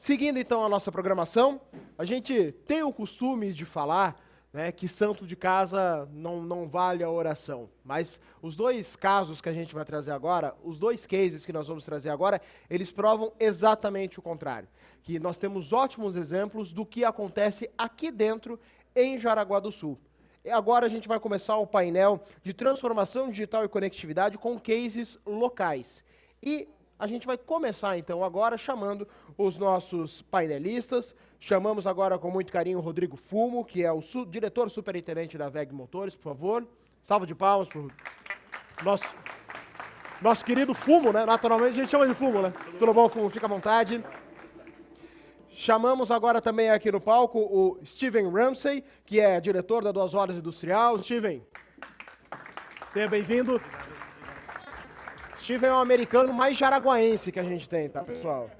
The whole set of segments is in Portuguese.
Seguindo então a nossa programação, a gente tem o costume de falar, né, que santo de casa não vale a oração. Mas os dois casos que a gente vai trazer agora, os dois cases que nós vamos trazer agora, eles provam exatamente o contrário. Que nós temos ótimos exemplos do que acontece aqui dentro em Jaraguá do Sul. E agora a gente vai começar o painel de transformação digital e conectividade com cases locais. E a gente vai começar, então, agora chamando os nossos painelistas. Chamamos agora com muito carinho o Rodrigo Fumo, que é o diretor superintendente da WEG Motores, por favor. Salva de palmas para o nosso querido Fumo, né? Naturalmente a gente chama de Fumo, né? Tudo bom, Fumo? Fica à vontade. Chamamos agora também aqui no palco o Steven Ramsey, que é diretor da 2 Horas Industrial. Steven, seja bem-vindo. Steven é o americano mais jaraguaense que a gente tem, tá, pessoal?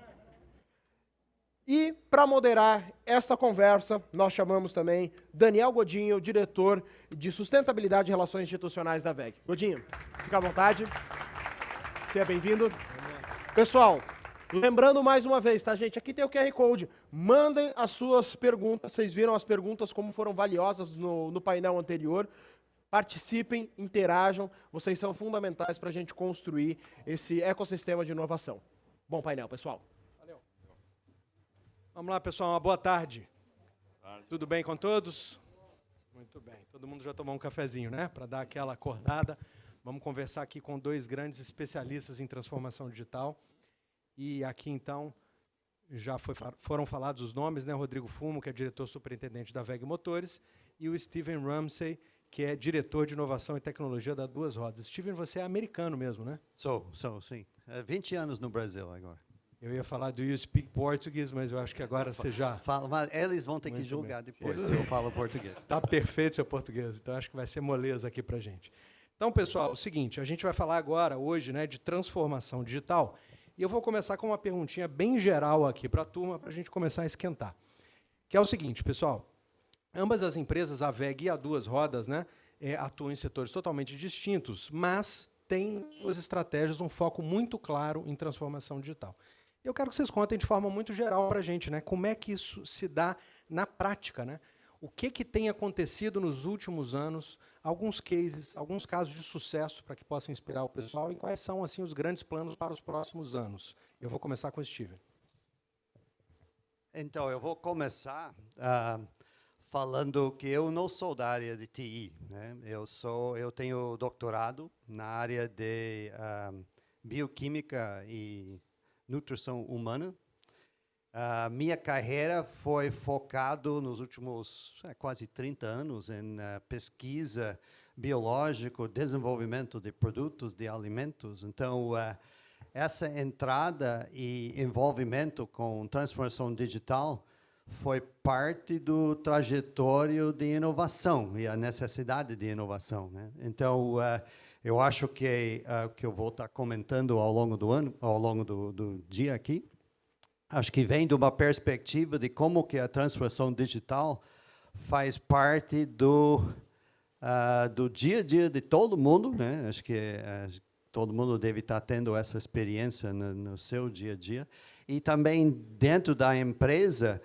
E, para moderar essa conversa, nós chamamos também Daniel Godinho, diretor de Sustentabilidade e Relações Institucionais da WEG. Godinho, fica à vontade. Seja bem-vindo. Pessoal, lembrando mais uma vez, tá, gente? Aqui tem o QR Code. Mandem as suas perguntas. Vocês viram as perguntas como foram valiosas no painel anterior. Participem, interajam, vocês são fundamentais para a gente construir esse ecossistema de inovação. Bom painel, pessoal. Valeu. Vamos lá, pessoal, uma boa tarde. Tudo bem com todos? Muito bem. Todo mundo já tomou um cafezinho, né? Para dar aquela acordada. Vamos conversar aqui com 2 grandes especialistas em transformação digital. E aqui, então, já foram falados os nomes, né? Rodrigo Fumo, que é diretor superintendente da WEG Motores, e o Steven Ramsey, que é diretor de inovação e tecnologia da 2 Rodas. Steven, você é americano mesmo, né? Sou, sim. 20 anos no Brasil agora. Eu ia falar do You Speak Portuguese, mas eu acho que agora você já... Fala, mas eles vão ter que julgar depois se eu falo português. Está perfeito seu português, então acho que vai ser moleza aqui para a gente. Então, pessoal, é o seguinte, a gente vai falar agora, hoje, né, de transformação digital, e eu vou começar com uma perguntinha bem geral aqui para a turma, para a gente começar a esquentar. Que é o seguinte, pessoal, ambas as empresas, a WEG e a 2 Rodas, né, atuam em setores totalmente distintos, mas têm suas estratégias, um foco muito claro em transformação digital. Eu quero que vocês contem de forma muito geral para a gente, né, como é que isso se dá na prática, né? O que tem acontecido nos últimos anos, alguns cases, alguns casos de sucesso para que possa inspirar o pessoal, e quais são assim, os grandes planos para os próximos anos. Eu vou começar com o Steven. Então, eu vou começar falando que eu não sou da área de TI, né? Eu tenho doutorado na área de bioquímica e nutrição humana. Minha carreira foi focado nos últimos quase 30 anos em pesquisa biológica, desenvolvimento de produtos, de alimentos. Então, essa entrada e envolvimento com transformação digital foi parte do trajetório de inovação e a necessidade de inovação, né? Então, eu acho que eu vou estar comentando ao longo do ano, ao longo do dia aqui, acho que vem de uma perspectiva de como que a transformação digital faz parte do dia a dia de todo mundo, né? Acho que todo mundo deve estar tendo essa experiência no seu dia a dia. E também dentro da empresa,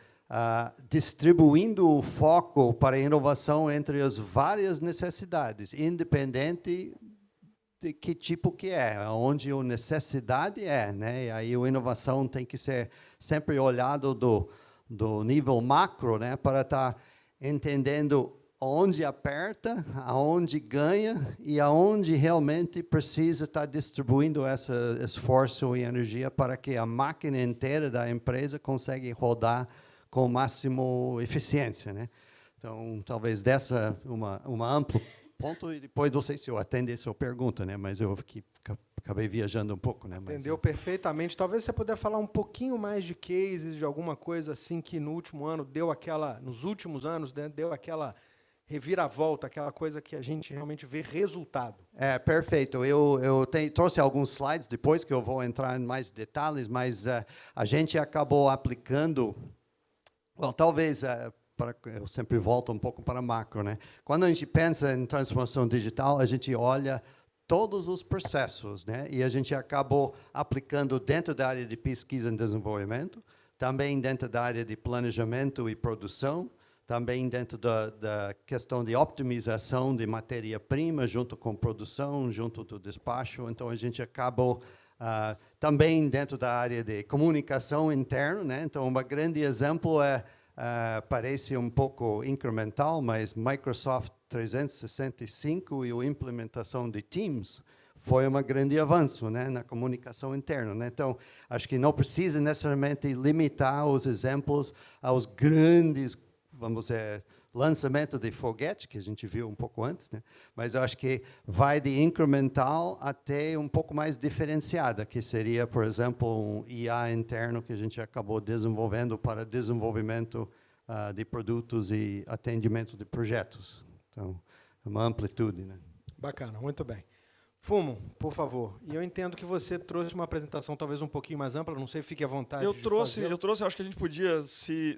distribuindo o foco para a inovação entre as várias necessidades, independente de que tipo que é, onde a necessidade é, né? E aí a inovação tem que ser sempre olhado do nível macro, né? Para estar entendendo onde aperta, aonde ganha e aonde realmente precisa estar distribuindo esse esforço e energia para que a máquina inteira da empresa consiga rodar com máximo eficiência, né? Então, talvez dessa uma ampla ponto, e depois não sei se eu atendi a sua pergunta, né? Mas eu acabei viajando um pouco, né? Entendeu perfeitamente. Talvez você puder falar um pouquinho mais de cases, de alguma coisa assim que no último ano nos últimos anos, né, deu aquela reviravolta, aquela coisa que a gente realmente vê resultado. Perfeito. Eu trouxe alguns slides depois que eu vou entrar em mais detalhes, mas a gente acabou aplicando, talvez eu sempre volto um pouco para macro, né? Quando a gente pensa em transformação digital, a gente olha todos os processos, né? E a gente acabou aplicando dentro da área de pesquisa e desenvolvimento, também dentro da área de planejamento e produção, também dentro da questão de optimização de matéria-prima, junto com produção, junto do despacho. Então, a gente acabou também dentro da área de comunicação interna, né? Então, um grande exemplo parece um pouco incremental, mas Microsoft 365 e a implementação de Teams foi um grande avanço, né, na comunicação interna, né? Então, acho que não precisa necessariamente limitar os exemplos aos grandes, vamos dizer, lançamento de foguete, que a gente viu um pouco antes, né? Mas eu acho que vai de incremental até um pouco mais diferenciada, que seria, por exemplo, um IA interno que a gente acabou desenvolvendo para desenvolvimento de produtos e atendimento de projetos. Então, é uma amplitude, né? Bacana, muito bem. Fumo, por favor. E eu entendo que você trouxe uma apresentação talvez um pouquinho mais ampla, não sei, fique à vontade. Eu trouxe, acho que a gente podia, se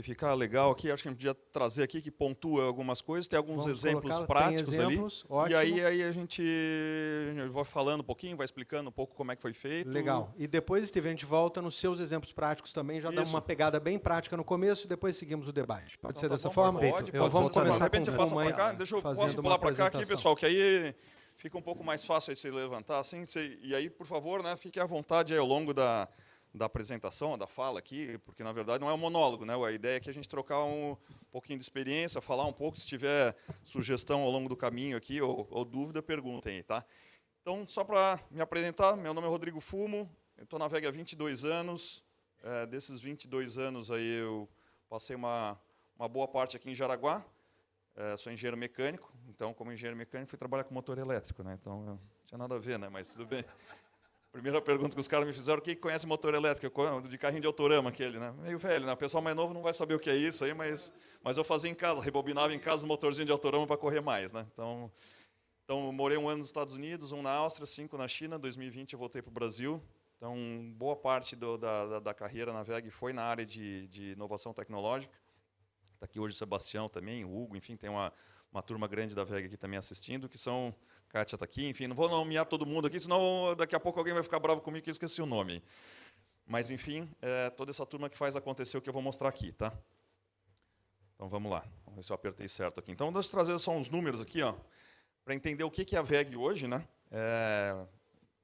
ficar legal aqui, acho que a gente podia trazer aqui que pontua algumas coisas, tem alguns exemplos práticos ali. Ótimo. E aí a gente vai falando um pouquinho, vai explicando um pouco como é que foi feito. Legal. E depois, Steven, a gente volta nos seus exemplos práticos também, já dá uma pegada bem prática no começo e depois seguimos o debate. Pode ser dessa forma? Pode. Então vamos começar com o Fumo aí. Posso pular para cá aqui, pessoal, que aí fica um pouco mais fácil aí se levantar assim. E aí, por favor, né, fique à vontade aí ao longo da apresentação, da fala aqui, porque, na verdade, não é um monólogo, né? A ideia é que a gente trocar um pouquinho de experiência, falar um pouco, se tiver sugestão ao longo do caminho aqui ou dúvida, perguntem aí, tá? Então, só para me apresentar, meu nome é Rodrigo Fumo, eu estou na VEG há 22 anos. Desses 22 anos aí, eu passei uma boa parte aqui em Jaraguá. Sou engenheiro mecânico, então, como engenheiro mecânico, fui trabalhar com motor elétrico, né? Então, não tinha nada a ver, né? Mas tudo bem. Primeira pergunta que os caras me fizeram: quem conhece motor elétrico? De carrinho de autorama, aquele, né? Meio velho, né? O pessoal mais novo não vai saber o que é isso aí, mas eu fazia em casa, rebobinava em casa um motorzinho de autorama para correr mais, né? Então, morei 1 ano nos Estados Unidos, 1 na Áustria, 5 na China. Em 2020 eu voltei para o Brasil. Então, boa parte da carreira na VEG foi na área de inovação tecnológica. Está aqui hoje o Sebastião também, o Hugo, enfim, tem uma turma grande da VEG aqui também assistindo, que são... Kátia está aqui, enfim, não vou nomear todo mundo aqui, senão daqui a pouco alguém vai ficar bravo comigo que eu esqueci o nome. Mas, enfim, toda essa turma que faz acontecer o que eu vou mostrar aqui, tá? Então, vamos lá. Vamos ver se eu apertei certo aqui. Então, deixa eu trazer só uns números aqui, ó, para entender o que é a VEG hoje, né?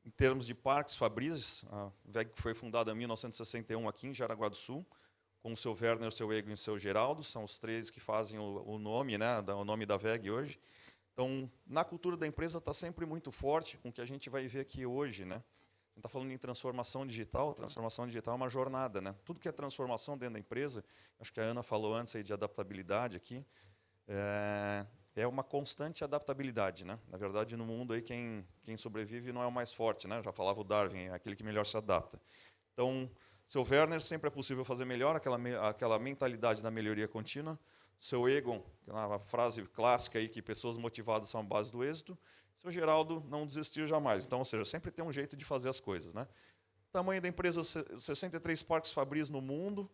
Em termos de parques Fabris, a VEG foi fundada em 1961 aqui em Jaraguá do Sul, com o seu Werner, o seu Ego e o seu Geraldo, são os 3 que fazem o nome, né, o nome da VEG hoje. Então, na cultura da empresa está sempre muito forte com o que a gente vai ver aqui hoje, né? A gente está falando em transformação digital é uma jornada, né? Tudo que é transformação dentro da empresa, acho que a Ana falou antes aí de adaptabilidade aqui, é uma constante adaptabilidade, né? Na verdade, no mundo aí quem sobrevive não é o mais forte, né? Já falava o Darwin, é aquele que melhor se adapta. Então, seu Werner, sempre é possível fazer melhor, aquela mentalidade da melhoria contínua. Seu Egon, que é uma frase clássica aí, que pessoas motivadas são a base do êxito. Seu Geraldo, não desistir jamais. Então, ou seja, sempre tem um jeito de fazer as coisas, né? Tamanho da empresa, 63 parques Fabris no mundo,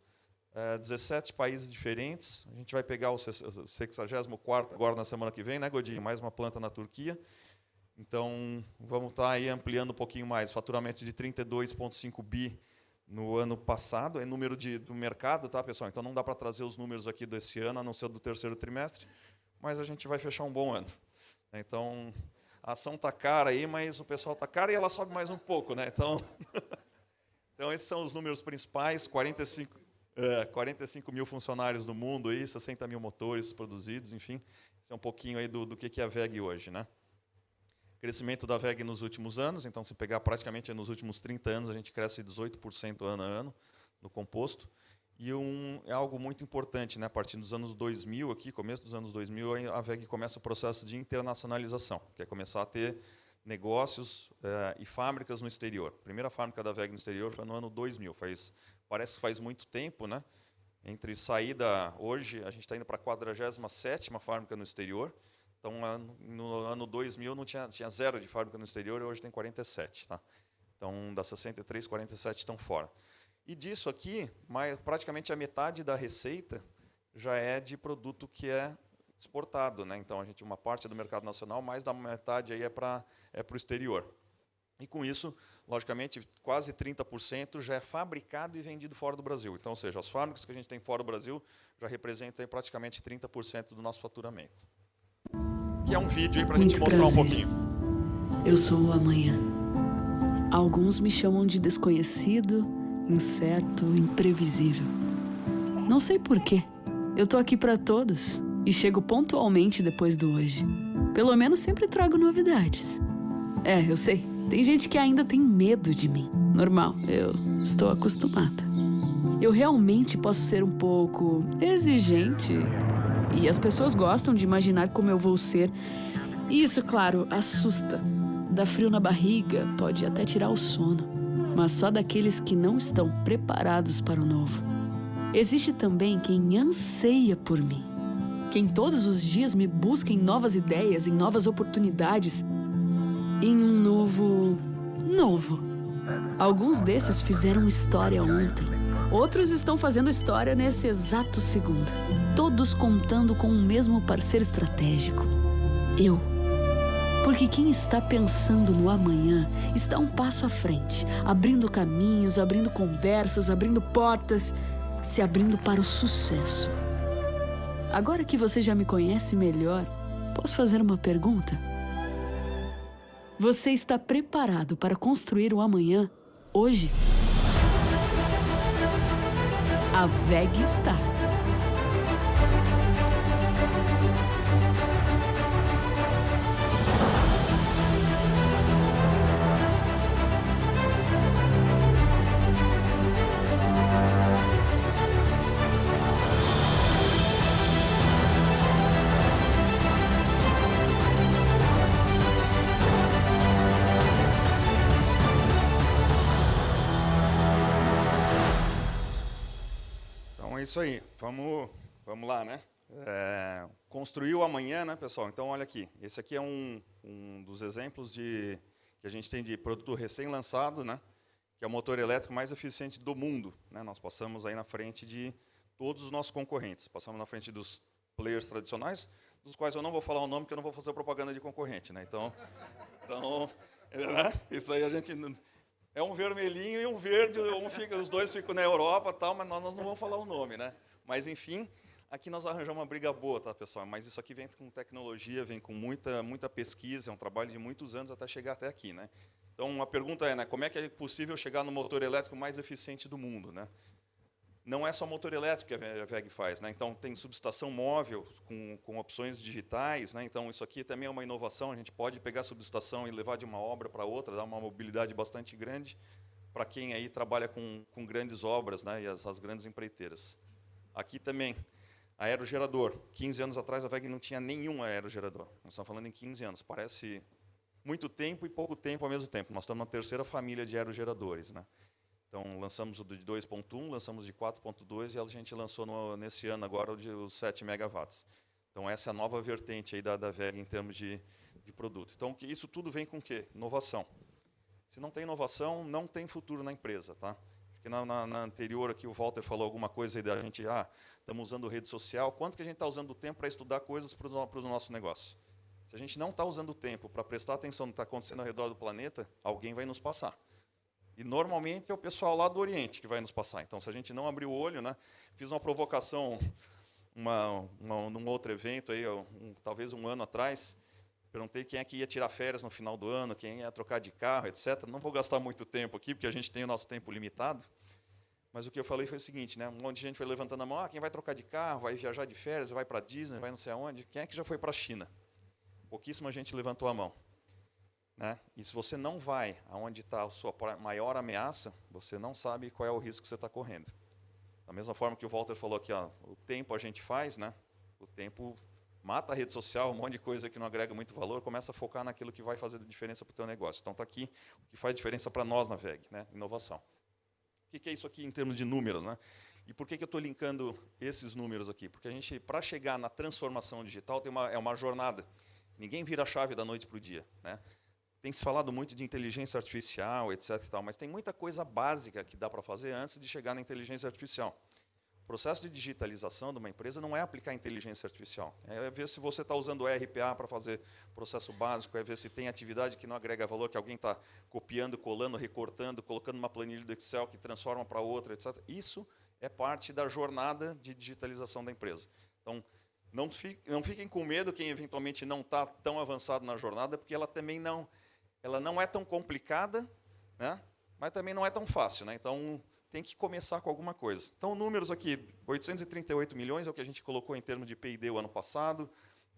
17 países diferentes. A gente vai pegar o 64º agora na semana que vem, né, Godinho? Mais uma planta na Turquia. Então, vamos estar aí ampliando um pouquinho mais. Faturamento de 32,5 bi no ano passado, é número do mercado, tá, pessoal? Então, não dá para trazer os números aqui desse ano, a não ser do terceiro trimestre, mas a gente vai fechar um bom ano. Então, a ação está cara aí, mas o pessoal está caro e ela sobe mais um pouco, né? Então, esses são os números principais, 45 mil funcionários no mundo, aí, 60 mil motores produzidos, enfim. Isso é um pouquinho aí do que é a VEG hoje, né? Crescimento da VEG nos últimos anos, então, se pegar praticamente nos últimos 30 anos, a gente cresce 18% ano a ano no composto. E é algo muito importante, né? A partir dos anos 2000, aqui, começo dos anos 2000, a VEG começa o processo de internacionalização, que é começar a ter negócios e fábricas no exterior. A primeira fábrica da VEG no exterior foi no ano 2000, parece que faz muito tempo, né? Entre saída, hoje, a gente está indo para a 47ª fábrica no exterior. Então, no ano 2000, tinha 0 de fábrica no exterior, e hoje tem 47. Tá? Então, das 63, 47 estão fora. E disso aqui, praticamente a metade da receita já é de produto que é exportado, né? Então, uma parte do mercado nacional, mais da metade aí é para o exterior. E com isso, logicamente, quase 30% já é fabricado e vendido fora do Brasil. Então, ou seja, as fábricas que a gente tem fora do Brasil já representam aí praticamente 30% do nosso faturamento. Que é um vídeo aí para a gente mostrar um pouquinho. Eu sou o amanhã. Alguns me chamam de desconhecido, incerto, imprevisível. Não sei porquê. Eu tô aqui para todos e chego pontualmente depois do hoje. Pelo menos sempre trago novidades. Eu sei. Tem gente que ainda tem medo de mim. Normal, eu estou acostumada. Eu realmente posso ser um pouco exigente. E as pessoas gostam de imaginar como eu vou ser. E isso, claro, assusta. Dá frio na barriga, pode até tirar o sono. Mas só daqueles que não estão preparados para o novo. Existe também quem anseia por mim. Quem todos os dias me busca em novas ideias, em novas oportunidades. Em um novo. Alguns desses fizeram história ontem. Outros estão fazendo história nesse exato segundo. Todos contando com o mesmo parceiro estratégico. Eu. Porque quem está pensando no amanhã está um passo à frente, abrindo caminhos, abrindo conversas, abrindo portas, se abrindo para o sucesso. Agora que você já me conhece melhor, posso fazer uma pergunta? Você está preparado para construir o amanhã, hoje? A WEG está. Então é isso aí, vamos lá, né? Construir o amanhã, né, pessoal? Então olha aqui, esse aqui é um dos exemplos que a gente tem de produto recém-lançado, né? Que é o motor elétrico mais eficiente do mundo, né? Nós passamos aí na frente de todos os nossos concorrentes, passamos na frente dos players tradicionais, dos quais eu não vou falar o nome, porque eu não vou fazer propaganda de concorrente, né? Então né? Isso aí a gente... É um vermelhinho e um verde, os dois ficam na Europa, tal, mas nós não vamos falar o nome, né? Mas, enfim, aqui nós arranjamos uma briga boa, tá, pessoal? Mas isso aqui vem com tecnologia, vem com muita pesquisa, é um trabalho de muitos anos até chegar até aqui, né? Então, a pergunta é, né, como é que é possível chegar no motor elétrico mais eficiente do mundo, né? Não é só motor elétrico que a WEG faz, né? Então, tem subestação móvel com opções digitais, né? Então, isso aqui também é uma inovação. A gente pode pegar a subestação e levar de uma obra para outra, dar uma mobilidade bastante grande para quem aí trabalha com grandes obras, né? E as grandes empreiteiras. Aqui também, aerogerador. 15 anos atrás, a WEG não tinha nenhum aerogerador. Nós estamos falando em 15 anos. Parece muito tempo e pouco tempo ao mesmo tempo. Nós estamos na terceira família de aerogeradores, né? Então, lançamos o de 2.1, lançamos de 4.2 e a gente lançou nesse ano agora o de 7 megawatts. Então, essa é a nova vertente aí da WEG em termos de produto. Então, isso tudo vem com o quê? Inovação. Se não tem inovação, não tem futuro na empresa, tá? Acho que na anterior aqui o Walter falou alguma coisa aí da gente, estamos usando rede social. Quanto que a gente está usando o tempo para estudar coisas para o nosso negócio? Se a gente não está usando o tempo para prestar atenção no que está acontecendo ao redor do planeta, alguém vai nos passar. E normalmente é o pessoal lá do Oriente que vai nos passar. Então, se a gente não abrir o olho, né? Fiz uma provocação num outro evento, aí, talvez um ano atrás. Perguntei quem é que ia tirar férias no final do ano, quem ia trocar de carro, etc. Não vou gastar muito tempo aqui, porque a gente tem o nosso tempo limitado. Mas o que eu falei foi o seguinte, né? Um monte de gente foi levantando a mão, quem vai trocar de carro, vai viajar de férias, vai para Disney, vai não sei aonde. Quem é que já foi para a China? Pouquíssima gente levantou a mão. Né? E se você não vai aonde está a sua maior ameaça, você não sabe qual é o risco que você está correndo. Da mesma forma que o Walter falou aqui, o tempo a gente faz, né? O tempo mata a rede social, um monte de coisa que não agrega muito valor, começa a focar naquilo que vai fazer diferença para o teu negócio. Então está aqui o que faz diferença para nós na WEG, né? Inovação. O que é isso aqui em termos de números, né? E por que eu estou linkando esses números aqui? Porque a gente, para chegar na transformação digital, é uma jornada. Ninguém vira a chave da noite para o dia, né? Tem se falado muito de inteligência artificial, etc. e tal, mas tem muita coisa básica que dá para fazer antes de chegar na inteligência artificial. processo de digitalização de uma empresa não é aplicar inteligência artificial. É ver se você está usando o RPA para fazer processo básico, é ver se tem atividade que não agrega valor, que alguém está copiando, colando, recortando, colocando uma planilha do Excel que transforma para outra, etc. Isso é parte da jornada de digitalização da empresa. Então, não fiquem com medo quem eventualmente não está tão avançado na jornada, porque ela também não é tão complicada, né? Mas também não é tão fácil, né? Então, tem que começar com alguma coisa. Então, números aqui, 838 milhões é o que a gente colocou em termos de P&D o ano passado.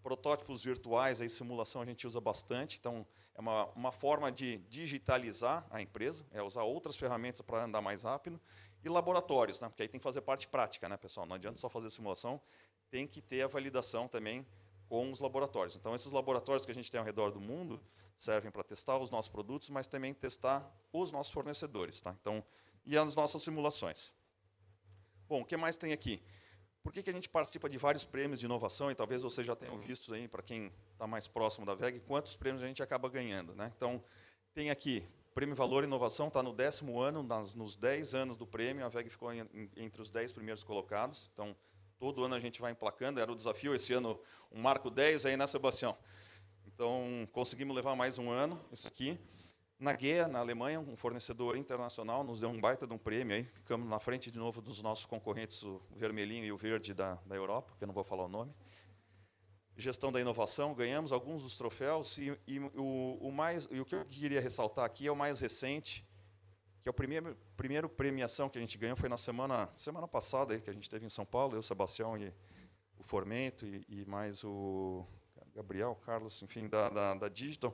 Protótipos virtuais, aí, simulação a gente usa bastante. Então, é uma forma de digitalizar a empresa, é usar outras ferramentas para andar mais rápido. E laboratórios, né? Porque aí tem que fazer parte prática, né, pessoal? Não adianta só fazer simulação, tem que ter a validação também com os laboratórios. Então, esses laboratórios que a gente tem ao redor do mundo servem para testar os nossos produtos, mas também testar os nossos fornecedores, tá? Então, e as nossas simulações. Bom, o que mais tem aqui? Por que a gente participa de vários prêmios de inovação? E talvez vocês já tenham visto aí, para quem está mais próximo da VEG, quantos prêmios a gente acaba ganhando, né? Então, tem aqui, Prêmio Valor e Inovação, está no 10º ano, nos 10 anos do prêmio, a VEG ficou entre os 10 primeiros colocados. Então, todo ano a gente vai emplacando, era o desafio, esse ano um marco 10 aí, né, Sebastião? Então, conseguimos levar mais um ano, isso aqui. Na GEA, na Alemanha, um fornecedor internacional, nos deu um baita de um prêmio, aí, ficamos na frente de novo dos nossos concorrentes, o vermelhinho e o verde da Europa, que eu não vou falar o nome. Gestão da inovação, ganhamos alguns dos troféus, e o que eu queria ressaltar aqui é o mais recente, que é o primeiro premiação que a gente ganhou, foi na semana passada, aí, que a gente teve em São Paulo, eu, o Sebastião e o Formento, e mais o Gabriel, Carlos, enfim, da Digital.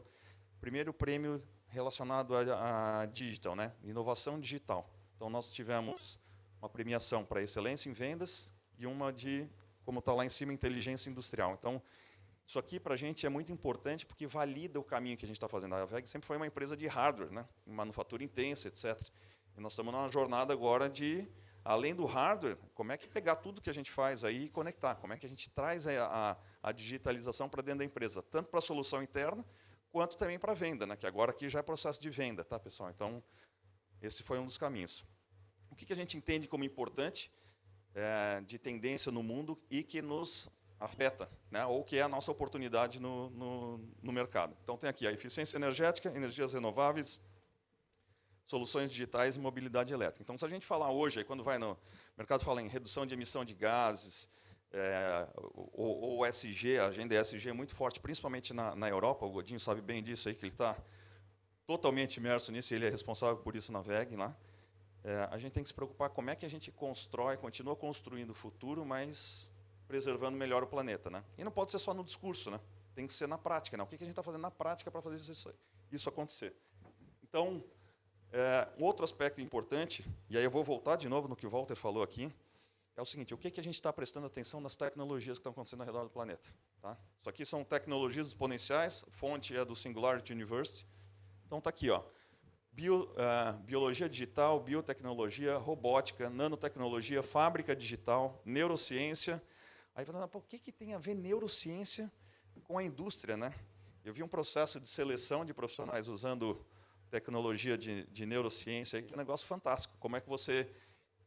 Primeiro prêmio relacionado a digital, né? Inovação digital. Então, nós tivemos uma premiação para excelência em vendas e uma de, como está lá em cima, inteligência industrial. Então, isso aqui para a gente é muito importante porque valida o caminho que a gente está fazendo. A VEG sempre foi uma empresa de hardware, né? Manufatura intensa, etc. E nós estamos numa jornada agora de, além do hardware, como é que pegar tudo que a gente faz aí e conectar, como é que a gente traz a digitalização para dentro da empresa, tanto para a solução interna, quanto também para a venda, né? Que agora aqui já é processo de venda, tá, pessoal? Então, esse foi um dos caminhos. O que a gente entende como importante de tendência no mundo e que nos afeta, né? Ou que é a nossa oportunidade no mercado. Então, tem aqui a eficiência energética, energias renováveis, soluções digitais e mobilidade elétrica. Então, se a gente falar hoje, aí, quando vai no mercado, fala em redução de emissão de gases, o ESG, a agenda ESG é muito forte, principalmente na Europa. O Godinho sabe bem disso, aí, que ele está totalmente imerso nisso, e ele é responsável por isso na VEG. Lá. A gente tem que se preocupar como é que a gente continua construindo o futuro, mas preservando melhor o planeta. Né? E não pode ser só no discurso, né? Tem que ser na prática. Né? O que a gente está fazendo na prática para fazer isso acontecer? Então, um outro aspecto importante, e aí eu vou voltar de novo no que o Walter falou aqui, é o seguinte: o que a gente está prestando atenção nas tecnologias que estão acontecendo ao redor do planeta? Tá? Isso aqui são tecnologias exponenciais, a fonte é do Singularity University. Então está aqui, ó, biologia digital, biotecnologia, robótica, nanotecnologia, fábrica digital, neurociência. Aí falando, o que tem a ver neurociência com a indústria? Né? Eu vi um processo de seleção de profissionais usando tecnologia de neurociência, que é um negócio fantástico. Como é que você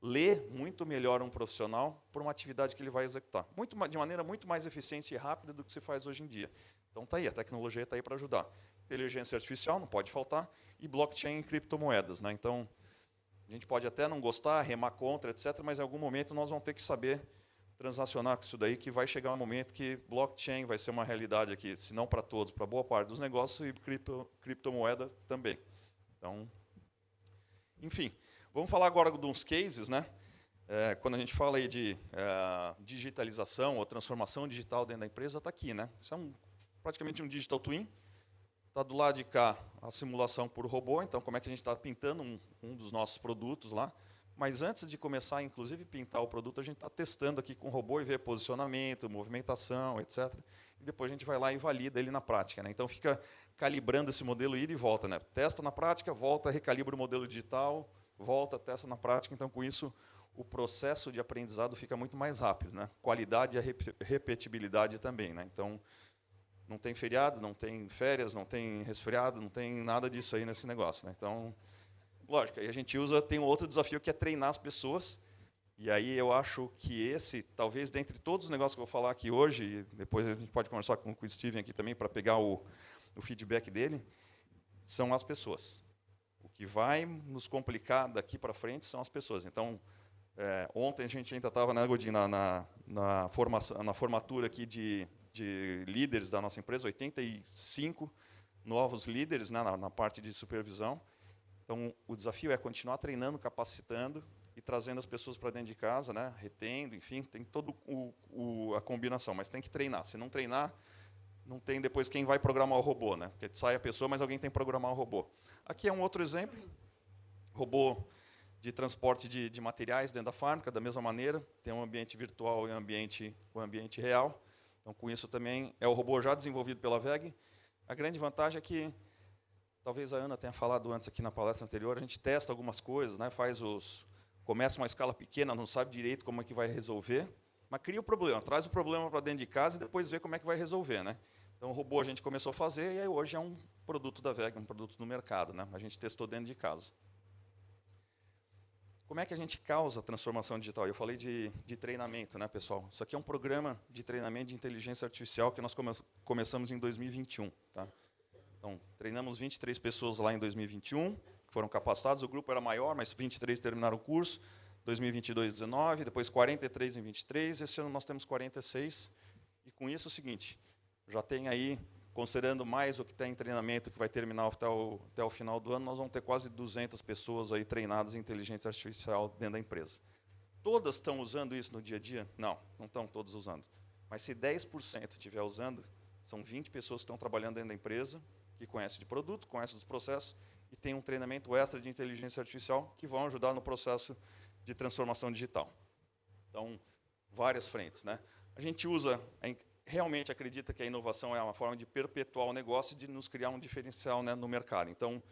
lê muito melhor um profissional por uma atividade que ele vai executar. De maneira muito mais eficiente e rápida do que se faz hoje em dia. Então está aí, a tecnologia está aí para ajudar. Inteligência artificial, não pode faltar, e blockchain e criptomoedas. Né? Então, a gente pode até não gostar, remar contra, etc., mas em algum momento nós vamos ter que saber transacionar com isso daí, que vai chegar um momento que blockchain vai ser uma realidade aqui, se não para todos, para boa parte dos negócios, e criptomoeda também. Então, enfim. Vamos falar agora de uns cases, né? Quando a gente fala aí de digitalização ou transformação digital dentro da empresa, está aqui, né? Isso é praticamente um digital twin. Está do lado de cá a simulação por robô, então como é que a gente está pintando um dos nossos produtos lá. Mas antes de começar, inclusive, pintar o produto, a gente está testando aqui com o robô e vê posicionamento, movimentação, etc. E depois a gente vai lá e valida ele na prática. Né? Então fica calibrando esse modelo ida e volta. Né? Testa na prática, volta, recalibra o modelo digital, volta, testa na prática. Então, com isso, o processo de aprendizado fica muito mais rápido. Né? Qualidade e repetibilidade também. Né? Então, não tem feriado, não tem férias, não tem resfriado, não tem nada disso aí nesse negócio. Né? Então, lógico, aí a gente tem um outro desafio que é treinar as pessoas E aí eu acho que esse, talvez, dentre todos os negócios que eu vou falar aqui hoje, e depois a gente pode conversar com o Steven aqui também para pegar o feedback dele, são as pessoas. O que vai nos complicar daqui para frente são as pessoas. Então, ontem a gente ainda estava, né, Godinho, na formatura aqui de líderes da nossa empresa, 85 novos líderes, né, na parte de supervisão. Então, o desafio é continuar treinando, capacitando e trazendo as pessoas para dentro de casa, né, retendo, enfim, tem toda a combinação, mas tem que treinar. Se não treinar, não tem depois quem vai programar o robô, né? Porque sai a pessoa, mas alguém tem que programar o robô. Aqui é um outro exemplo, robô de transporte de materiais dentro da fábrica, da mesma maneira, tem um ambiente virtual e um ambiente real. Então, com isso também é o robô já desenvolvido pela VEG. A grande vantagem é que, talvez a Ana tenha falado antes aqui na palestra anterior, a gente testa algumas coisas, né? Começa uma escala pequena, não sabe direito como é que vai resolver, mas cria o problema, traz o problema para dentro de casa e depois vê como é que vai resolver, né? Então, o robô a gente começou a fazer e aí hoje é um produto da VEG, um produto no mercado, né? A gente testou dentro de casa. Como é que a gente causa a transformação digital? Eu falei de treinamento, né, pessoal? Isso aqui é um programa de treinamento de inteligência artificial que nós começamos em 2021. Tá? Então, treinamos 23 pessoas lá em 2021, que foram capacitadas. O grupo era maior, mas 23 terminaram o curso. 2022, 19, depois 43 em 23. Esse ano nós temos 46. E com isso é o seguinte, já tem aí, considerando mais o que tem em treinamento, que vai terminar até o final do ano, nós vamos ter quase 200 pessoas aí treinadas em inteligência artificial dentro da empresa. Todas estão usando isso no dia a dia? Não, não estão todas usando. Mas se 10% estiver usando, são 20 pessoas que estão trabalhando dentro da empresa, que conhecem de produto, conhecem dos processos, e tem um treinamento extra de inteligência artificial que vão ajudar no processo de transformação digital. Então, várias frentes, né? A gente realmente acredita que a inovação é uma forma de perpetuar o negócio e de nos criar um diferencial, né, no mercado. Então,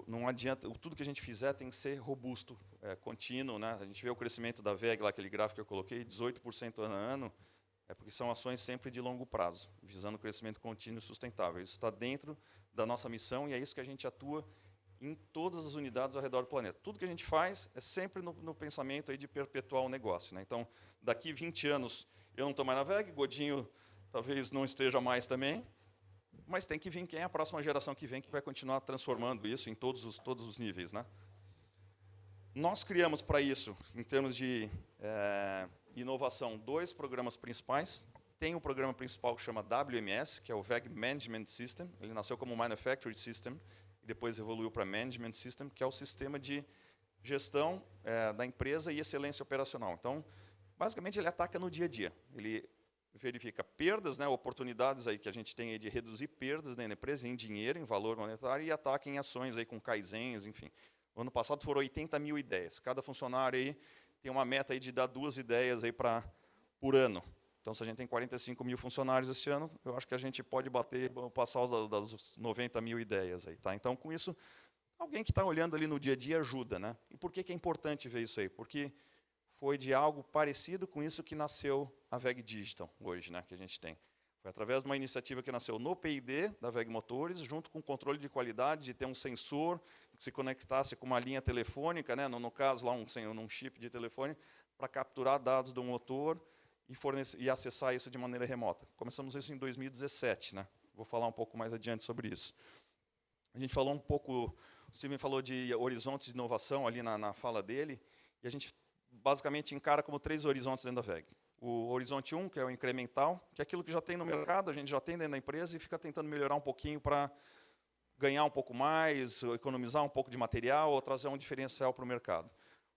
não adianta, tudo que a gente fizer tem que ser robusto, contínuo, né? A gente vê o crescimento da VEG, lá, aquele gráfico que eu coloquei, 18% ano a ano, porque são ações sempre de longo prazo, visando o crescimento contínuo e sustentável. Isso está dentro da nossa missão e é isso que a gente atua em todas as unidades ao redor do planeta. Tudo que a gente faz é sempre no pensamento aí de perpetuar o negócio, né? Então, daqui 20 anos, eu não estou mais na VEG, Godinho talvez não esteja mais também, mas tem que vir quem é a próxima geração que vem que vai continuar transformando isso em todos os níveis, né? Nós criamos para isso, em termos de inovação, 2 programas principais. Tem um programa principal que chama WMS, que é o VEG Management System. Ele nasceu como Manufacturing System e depois evoluiu para Management System, que é o sistema de gestão da empresa e excelência operacional. Então, basicamente, ele ataca no dia a dia. Ele verifica perdas, né, oportunidades aí que a gente tem aí de reduzir perdas na empresa em dinheiro, em valor monetário, e ataca em ações aí com kaizens, enfim. No ano passado foram 80 mil ideias. Cada funcionário aí tem uma meta aí de dar 2 ideias aí por ano. Então, se a gente tem 45 mil funcionários esse ano, eu acho que a gente pode passar das 90 mil ideias aí, tá? Então, com isso, alguém que está olhando ali no dia a dia ajuda, né? E por que é importante ver isso aí? Porque foi de algo parecido com isso que nasceu a VEG Digital hoje, né, que a gente tem. Foi através de uma iniciativa que nasceu no P&D da VEG Motores, junto com o controle de qualidade, de ter um sensor que se conectasse com uma linha telefônica, né, no caso lá um chip de telefone, para capturar dados do motor e acessar isso de maneira remota. Começamos isso em 2017, né? Vou falar um pouco mais adiante sobre isso. A gente falou um pouco, o Steven falou de horizontes de inovação ali na fala dele, e a gente basicamente encara como 3 horizontes dentro da VEG. O horizonte 1, que é o incremental, que é aquilo que já tem no mercado, a gente já tem dentro da empresa e fica tentando melhorar um pouquinho para ganhar um pouco mais, economizar um pouco de material ou trazer um diferencial para o mercado.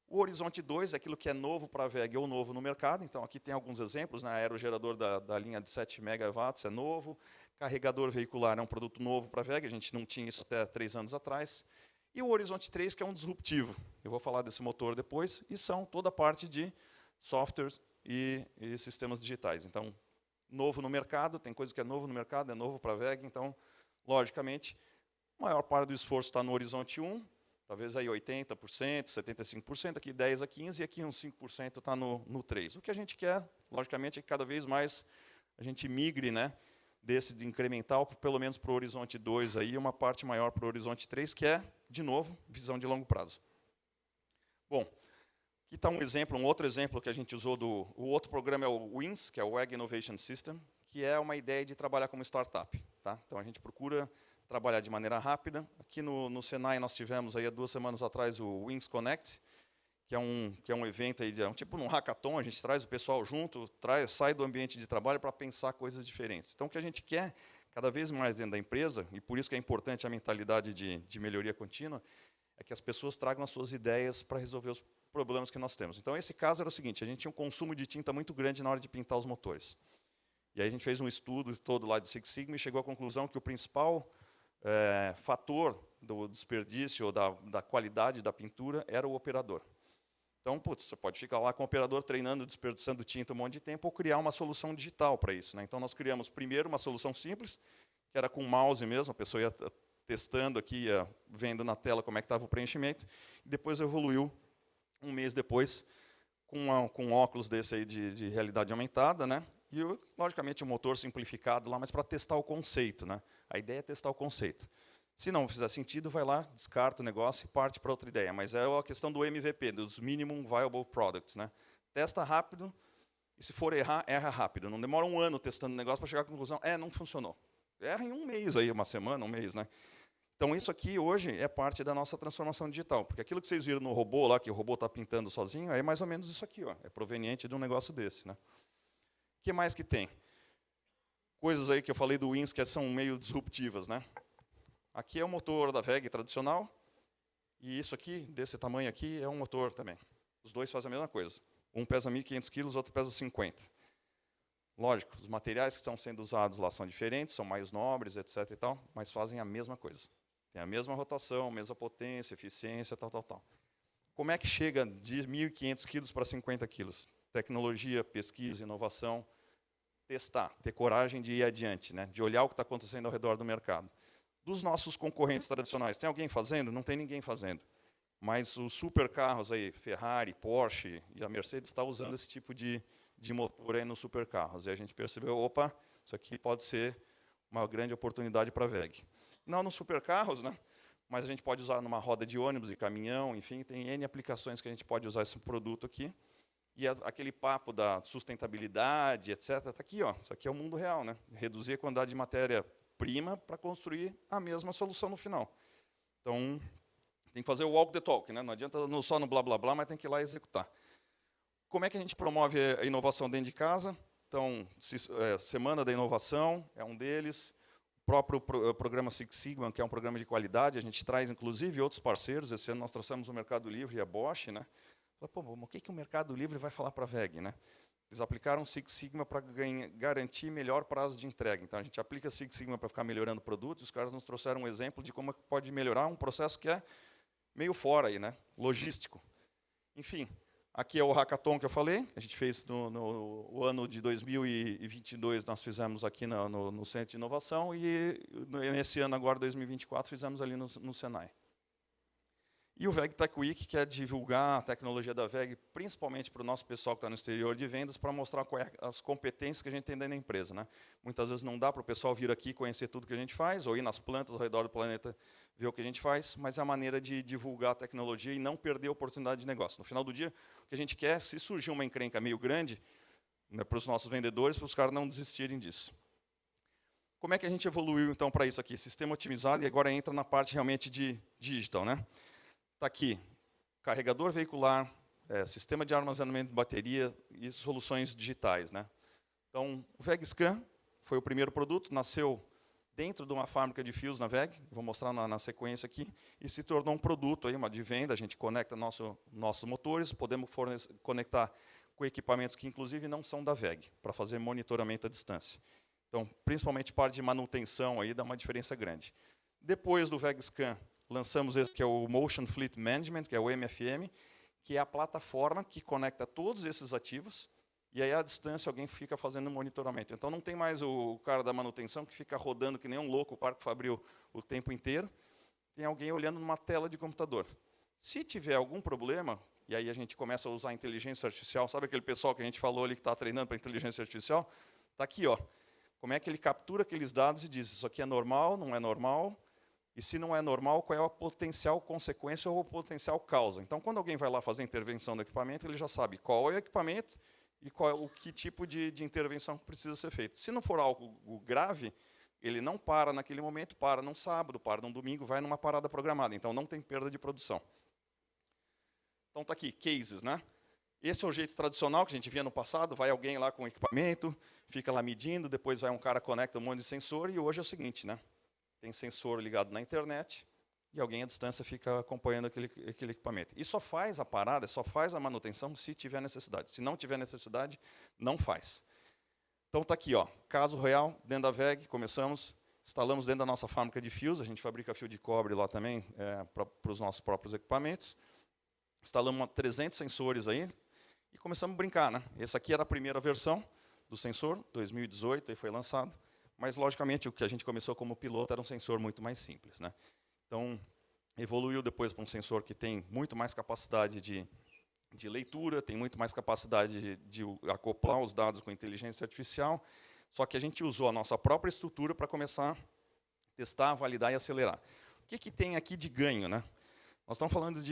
O horizonte 2 é aquilo que é novo para a VEG ou novo no mercado. Então, aqui tem alguns exemplos, né? Aerogerador da linha de 7 megawatts é novo. Carregador veicular é um produto novo para a VEG, a gente não tinha isso até 3 anos atrás. E o horizonte 3, que é um disruptivo. Eu vou falar desse motor depois, e são toda a parte de softwares e sistemas digitais. Então, novo no mercado, tem coisa que é novo no mercado, é novo para a VEG, então, logicamente, a maior parte do esforço está no horizonte 1, talvez aí 80%, 75%, aqui 10% a 15%, e aqui uns 5% está no 3%. O que a gente quer, logicamente, é que cada vez mais a gente migre, né, desse de incremental, pelo menos para o horizonte 2, aí, uma parte maior para o horizonte 3, que é, de novo, visão de longo prazo. Bom, Aqui está um outro exemplo que a gente usou o outro programa é o WINS, que é o WEG Innovation System, que é uma ideia de trabalhar como startup. Tá? Então, a gente procura trabalhar de maneira rápida. Aqui no Senai, nós tivemos aí, há 2 semanas atrás o WINS Connect, que é um evento, aí, tipo um hackathon, a gente traz o pessoal junto, sai do ambiente de trabalho para pensar coisas diferentes. Então, o que a gente quer, cada vez mais dentro da empresa, e por isso que é importante a mentalidade de melhoria contínua, é que as pessoas tragam as suas ideias para resolver os problemas que nós temos. Então, esse caso era o seguinte, a gente tinha um consumo de tinta muito grande na hora de pintar os motores. E aí a gente fez um estudo todo lá de Six Sigma e chegou à conclusão que o principal fator do desperdício ou da qualidade da pintura era o operador. Então, você pode ficar lá com o operador treinando, desperdiçando tinta um monte de tempo, ou criar uma solução digital para isso. Né? Então, nós criamos primeiro uma solução simples, que era com mouse mesmo, a pessoa ia testando aqui, ia vendo na tela como é que estava o preenchimento, e depois evoluiu, 1 mês depois, com óculos desse aí de realidade aumentada, né? E, logicamente, o motor simplificado lá, mas para testar o conceito. Né? A ideia é testar o conceito. Se não fizer sentido, vai lá, descarta o negócio e parte para outra ideia. Mas é a questão do MVP, dos Minimum Viable Products. Né? Testa rápido, e se for errar, erra rápido. Não demora 1 ano testando o negócio para chegar à conclusão, não funcionou. Erra em 1 mês, aí, 1 semana, 1 mês. Né? Então, isso aqui, hoje, é parte da nossa transformação digital. Porque aquilo que vocês viram no robô, lá, que o robô está pintando sozinho, é mais ou menos isso aqui. Ó, é proveniente de um negócio desse. Né? O que mais que tem? Coisas aí que eu falei do WINS que são meio disruptivas. Né? Aqui é o motor da WEG tradicional, e isso aqui, desse tamanho aqui, é um motor também. Os dois fazem a mesma coisa. Um pesa 1.500 quilos, outro pesa 50. Lógico, os materiais que estão sendo usados lá são diferentes, são mais nobres, etc. e tal, mas fazem a mesma coisa. Tem a mesma rotação, mesma potência, eficiência, tal. Como é que chega de 1.500 quilos para 50 quilos? Tecnologia, pesquisa, inovação, testar, ter coragem de ir adiante, né? De olhar o que está acontecendo ao redor do mercado. Dos nossos concorrentes tradicionais, tem alguém fazendo? Não tem ninguém fazendo. Mas os supercarros aí, Ferrari, Porsche e a Mercedes estão usando esse tipo de motor aí nos supercarros. E a gente percebeu, opa, isso aqui pode ser uma grande oportunidade para a WEG. Não nos supercarros, né? Mas a gente pode usar numa roda de ônibus e caminhão, enfim, tem N aplicações que a gente pode usar esse produto aqui. E aquele papo da sustentabilidade, etc., está aqui. Ó. Isso aqui é o mundo real, né? Reduzir a quantidade de matéria-prima para construir a mesma solução no final. Então, tem que fazer o walk the talk, né? Não adianta só no blá, blá, blá, mas tem que ir lá executar. Como é que a gente promove a inovação dentro de casa? Então, Semana da Inovação é um deles. O próprio programa Six Sigma, que é um programa de qualidade, a gente traz, inclusive, outros parceiros. Esse ano nós trouxemos o Mercado Livre e a Bosch, né? Pô, o que o Mercado Livre vai falar para a WEG? Né? Eles aplicaram Six Sigma para garantir melhor prazo de entrega. Então, a gente aplica Six Sigma para ficar melhorando o produto, e os caras nos trouxeram um exemplo de como pode melhorar um processo que é meio fora, aí, né? Logístico. Enfim, aqui é o hackathon que eu falei, a gente fez no ano de 2022, nós fizemos aqui no Centro de Inovação, e nesse ano, agora, 2024, fizemos ali no Senai. E o WEG Tech Week, que é divulgar a tecnologia da WEG, principalmente para o nosso pessoal que está no exterior de vendas, para mostrar quais as competências que a gente tem dentro da empresa. Né? Muitas vezes não dá para o pessoal vir aqui conhecer tudo que a gente faz, ou ir nas plantas ao redor do planeta ver o que a gente faz, mas é a maneira de divulgar a tecnologia e não perder a oportunidade de negócio. No final do dia, o que a gente quer, se surgir uma encrenca meio grande, né, para os nossos vendedores, para os caras não desistirem disso. Como é que a gente evoluiu, então, para isso aqui? Sistema otimizado, e agora entra na parte realmente de digital. Né? Está aqui, carregador veicular, sistema de armazenamento de bateria e soluções digitais. Né? Então, o VEGScan foi o primeiro produto, nasceu dentro de uma fábrica de fios na WEG, vou mostrar na sequência aqui, e se tornou um produto aí, de venda, a gente conecta nossos motores, podemos conectar com equipamentos que, inclusive, não são da WEG, para fazer monitoramento à distância. Então, principalmente parte de manutenção, aí dá uma diferença grande. Depois do VEGScan, lançamos esse que é o Motion Fleet Management, que é o MFM, que é a plataforma que conecta todos esses ativos, e aí à distância alguém fica fazendo monitoramento. Então não tem mais o cara da manutenção que fica rodando que nem um louco o parque fabril o tempo inteiro, tem alguém olhando numa tela de computador. Se tiver algum problema, e aí a gente começa a usar a inteligência artificial, sabe aquele pessoal que a gente falou ali que está treinando para inteligência artificial? Está aqui, ó. Como é que ele captura aqueles dados e diz, isso aqui é normal, não é normal, E se não é normal, qual é a potencial consequência ou a potencial causa. Então, quando alguém vai lá fazer a intervenção no equipamento, ele já sabe qual é o equipamento e o que tipo de intervenção precisa ser feito. Se não for algo grave, ele não para naquele momento, para num sábado, para num domingo, vai numa parada programada. Então, não tem perda de produção. Então, está aqui, cases, né? Esse é o jeito tradicional que a gente via no passado, vai alguém lá com o equipamento, fica lá medindo, depois vai um cara, conecta um monte de sensor, e hoje é o seguinte, né? Tem sensor ligado na internet, e alguém à distância fica acompanhando aquele equipamento. E só faz a parada, só faz a manutenção se tiver necessidade. Se não tiver necessidade, não faz. Então está aqui, ó, caso real, dentro da VEG, começamos, instalamos dentro da nossa fábrica de fios, a gente fabrica fio de cobre lá também, para os nossos próprios equipamentos. Instalamos 300 sensores aí, e começamos a brincar, né? Essa aqui era a primeira versão do sensor, 2018, aí foi lançado. Mas, logicamente, o que a gente começou como piloto era um sensor muito mais simples, né? Então, evoluiu depois para um sensor que tem muito mais capacidade de leitura, tem muito mais capacidade de acoplar os dados com inteligência artificial, só que a gente usou a nossa própria estrutura para começar a testar, validar e acelerar. O que tem aqui de ganho, né? Nós estamos falando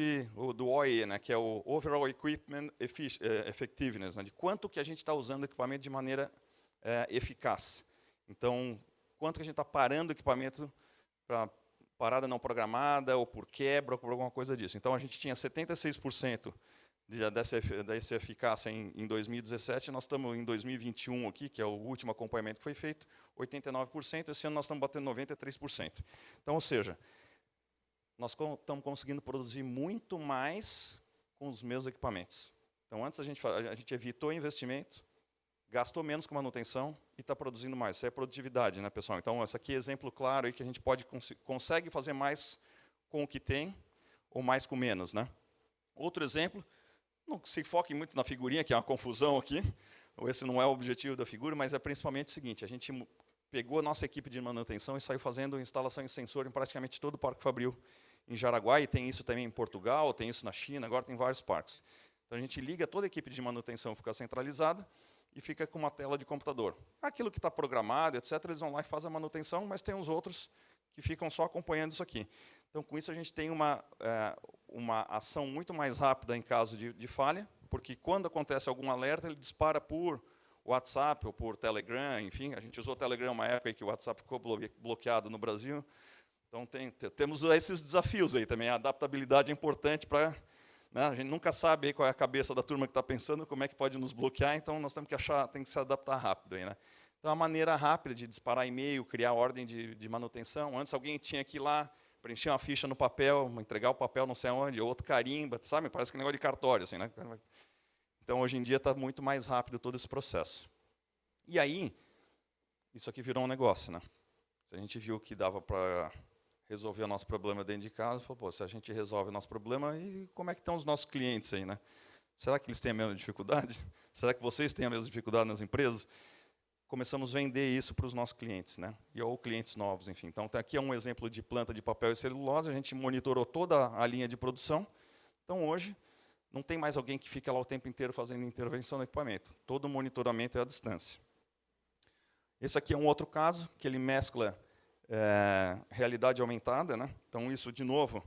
do OE, né, que é o Overall Equipment Effectiveness, né, de quanto que a gente está usando o equipamento de maneira eficaz. Então, quanto que a gente está parando o equipamento para parada não programada, ou por quebra, ou por alguma coisa disso. Então, a gente tinha 76% dessa eficácia em 2017, nós estamos em 2021 aqui, que é o último acompanhamento que foi feito, 89%, esse ano nós estamos batendo 93%. Então, ou seja, nós estamos conseguindo produzir muito mais com os mesmos equipamentos. Então, antes a gente evitou investimento, gastou menos com manutenção e está produzindo mais. Isso é produtividade, né, pessoal? Então, esse aqui é exemplo claro aí que a gente consegue fazer mais com o que tem ou mais com menos, né? Outro exemplo, não se foque muito na figurinha, que é uma confusão aqui, esse não é o objetivo da figura, mas é principalmente o seguinte, a gente pegou a nossa equipe de manutenção e saiu fazendo instalação de sensor em praticamente todo o Parque Fabril em Jaraguá, e tem isso também em Portugal, tem isso na China, agora tem vários parques. Então a gente liga toda a equipe de manutenção, fica centralizada, e fica com uma tela de computador. Aquilo que está programado, etc., eles vão lá e fazem a manutenção, mas tem os outros que ficam só acompanhando isso aqui. Então, com isso, a gente tem uma ação muito mais rápida em caso de falha, porque quando acontece algum alerta, ele dispara por WhatsApp ou por Telegram, enfim. A gente usou o Telegram uma época em que o WhatsApp ficou bloqueado no Brasil. Então, temos esses desafios aí também. A adaptabilidade é importante para... Né, a gente nunca sabe aí qual é a cabeça da turma que está pensando, como é que pode nos bloquear, então nós temos que tem que se adaptar rápido aí, né? Então, a maneira rápida de disparar e-mail, criar ordem de manutenção. Antes, alguém tinha que ir lá, preencher uma ficha no papel, entregar o papel não sei onde, outro carimba, sabe? Parece que é um negócio de cartório, assim, né? Então, hoje em dia, está muito mais rápido todo esse processo. E aí, isso aqui virou um negócio, né? A gente viu que dava para resolver o nosso problema dentro de casa, falou, pô, se a gente resolve o nosso problema, e como é que estão os nossos clientes aí, né? Será que eles têm a mesma dificuldade? Será que vocês têm a mesma dificuldade nas empresas? Começamos a vender isso para os nossos clientes, né? Ou clientes novos, enfim. Então, aqui é um exemplo de planta de papel e celulose, a gente monitorou toda a linha de produção. Então, hoje, não tem mais alguém que fica lá o tempo inteiro fazendo intervenção no equipamento. Todo o monitoramento é à distância. Esse aqui é um outro caso, que ele mescla realidade aumentada, né? Então, isso, de novo,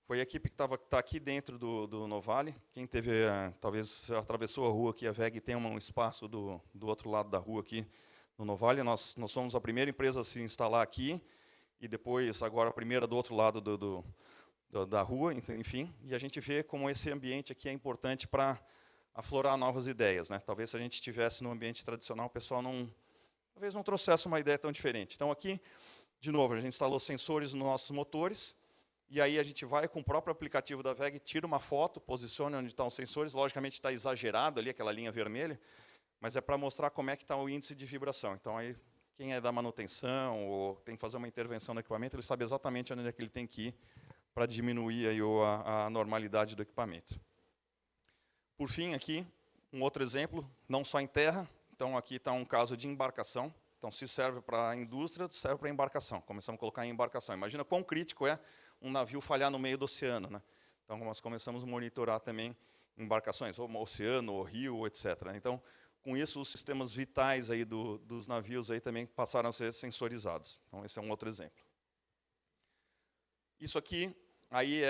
foi a equipe que está aqui dentro do Novale. Quem teve, talvez atravessou a rua aqui, a VEG tem um espaço do outro lado da rua aqui no Novale. Nós somos a primeira empresa a se instalar aqui, e depois, agora, a primeira do outro lado da rua, enfim. E a gente vê como esse ambiente aqui é importante para aflorar novas ideias, né? Talvez se a gente estivesse no ambiente tradicional, o pessoal talvez não trouxesse uma ideia tão diferente. Então, aqui, de novo, a gente instalou sensores nos nossos motores, e aí a gente vai com o próprio aplicativo da VEG, tira uma foto, posiciona onde estão os sensores, logicamente está exagerado ali, aquela linha vermelha, mas é para mostrar como é que está o índice de vibração. Então, aí, quem é da manutenção ou tem que fazer uma intervenção no equipamento, ele sabe exatamente onde é que ele tem que ir para diminuir aí a normalidade do equipamento. Por fim, aqui, um outro exemplo, não só em terra. Então, aqui está um caso de embarcação. Então, se serve para a indústria, serve para a embarcação. Começamos a colocar em embarcação. Imagina quão crítico é um navio falhar no meio do oceano, né? Então, nós começamos a monitorar também embarcações, ou oceano, ou rio, etc. Então, com isso, os sistemas vitais aí dos navios aí também passaram a ser sensorizados. Então, esse é um outro exemplo. Isso aqui, aí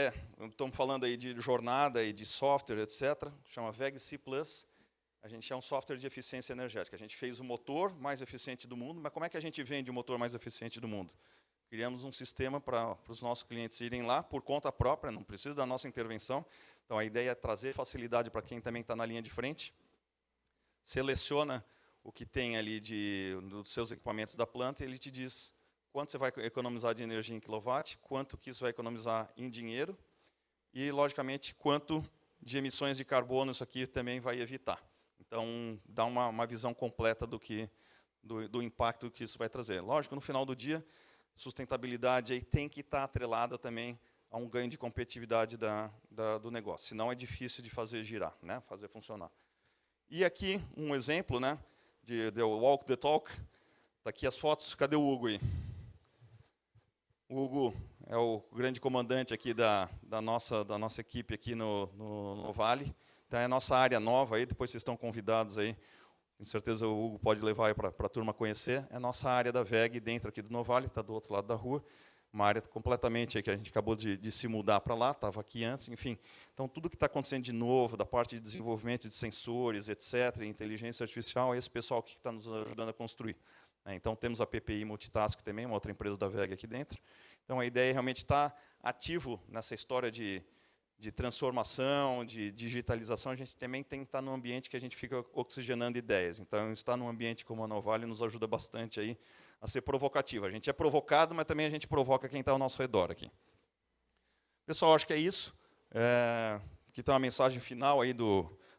estamos falando aí de jornada e de software, etc. Chama VEG C++. A gente é um software de eficiência energética. A gente fez o motor mais eficiente do mundo, mas como é que a gente vende o motor mais eficiente do mundo? Criamos um sistema para os nossos clientes irem lá por conta própria, não precisa da nossa intervenção. Então, a ideia é trazer facilidade para quem também está na linha de frente. Seleciona o que tem ali dos seus equipamentos da planta e ele te diz quanto você vai economizar de energia em quilowatt, quanto que isso vai economizar em dinheiro e, logicamente, quanto de emissões de carbono isso aqui também vai evitar. Então, dá uma visão completa do impacto que isso vai trazer. Lógico, no final do dia, sustentabilidade aí tem que estar atrelada também a um ganho de competitividade do negócio. Senão é difícil de fazer girar, né? Fazer funcionar. E aqui um exemplo, né, de Walk the Talk. Está aqui as fotos. Cadê o Hugo aí? O Hugo é o grande comandante aqui da nossa equipe aqui no Vale. Então é a nossa área nova aí. Depois vocês estão convidados aí. Com certeza o Hugo pode levar para a turma conhecer. É a nossa área da VEG dentro aqui do Novale, está do outro lado da rua. Uma área completamente que a gente acabou de se mudar para lá, estava aqui antes, enfim. Então, tudo que está acontecendo de novo, da parte de desenvolvimento de sensores, etc., inteligência artificial, é esse pessoal que está nos ajudando a construir. Então, temos a PPI Multitask também, uma outra empresa da VEG aqui dentro. Então, a ideia é realmente estar ativo nessa história de transformação, de digitalização. A gente também tem que estar num ambiente que a gente fica oxigenando ideias. Então, estar num ambiente como a Novale nos ajuda bastante aí a ser provocativo. A gente é provocado, mas também a gente provoca quem está ao nosso redor aqui. Pessoal, acho que é isso. Aqui tem uma mensagem final aí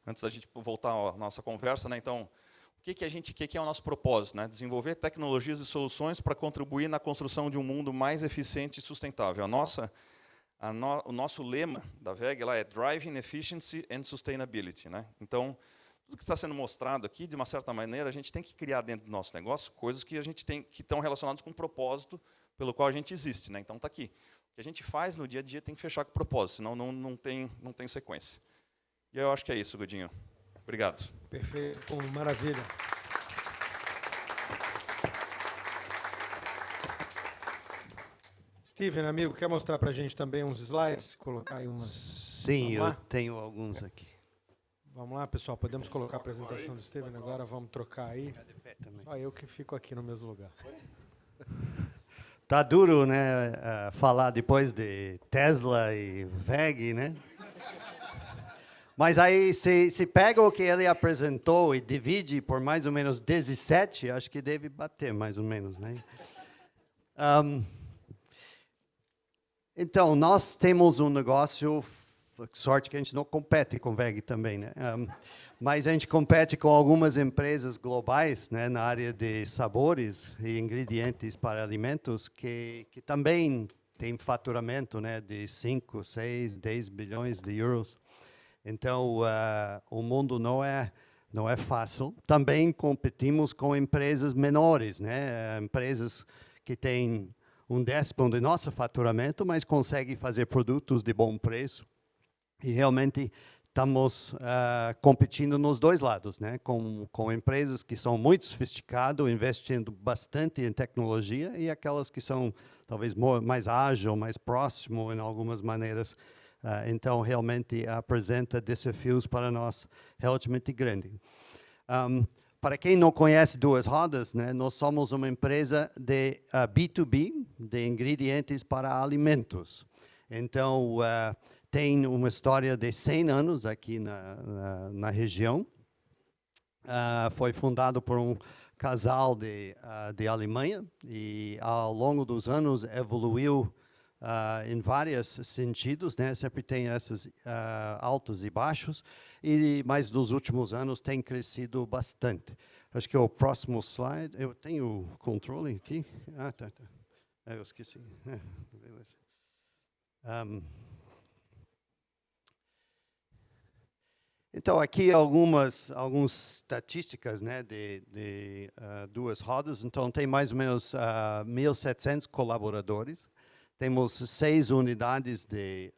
antes da gente voltar à nossa conversa, né? Então, o que é o nosso propósito, né? Desenvolver tecnologias e soluções para contribuir na construção de um mundo mais eficiente e sustentável. O nosso lema da VEG lá é Driving Efficiency and Sustainability, né? Então, tudo que está sendo mostrado aqui, de uma certa maneira, a gente tem que criar dentro do nosso negócio coisas que a gente tem que estão relacionadas com o propósito pelo qual a gente existe, né? Então está aqui. O que a gente faz no dia a dia tem que fechar com o propósito, senão não tem sequência. E eu acho que é isso, Godinho. Obrigado. Perfeito, maravilha. Steven, amigo, quer mostrar para a gente também uns slides? Colocar aí umas. Sim, eu tenho alguns aqui. Vamos lá, pessoal, podemos colocar a apresentação do Steven agora, vamos trocar aí. Só eu que fico aqui no mesmo lugar. Tá duro, né, falar depois de Tesla e VEG, né? Mas aí, se pega o que ele apresentou e divide por mais ou menos 17, acho que deve bater mais ou menos, né? Então, nós temos um negócio, sorte que a gente não compete com VEG também, né? Mas a gente compete com algumas empresas globais, né, na área de sabores e ingredientes para alimentos que também têm faturamento, né, de 5, 6, 10 bilhões de euros. Então, o mundo não é fácil. Também competimos com empresas menores, né, empresas que têm 1/10 do nosso faturamento, mas conseguem fazer produtos de bom preço. E realmente estamos competindo nos dois lados, né? Com empresas que são muito sofisticadas, investindo bastante em tecnologia, e aquelas que são talvez mais ágeis, mais próximo em algumas maneiras. Então, realmente apresenta desafios para nós relativamente grandes. Para quem não conhece Duas Rodas, né, nós somos uma empresa de B2B, de ingredientes para alimentos. Então, tem uma história de 100 anos aqui na região. Foi fundado por um casal de Alemanha e, ao longo dos anos, evoluiu em vários sentidos, né? Sempre tem esses altos e baixos, mas nos últimos anos tem crescido bastante. Acho que o próximo slide, eu tenho o controle aqui. Tá. Eu esqueci. Beleza. Então, aqui algumas estatísticas, né, de Duas Rodas. Então, tem mais ou menos 1.700 colaboradores. Temos 6 unidades de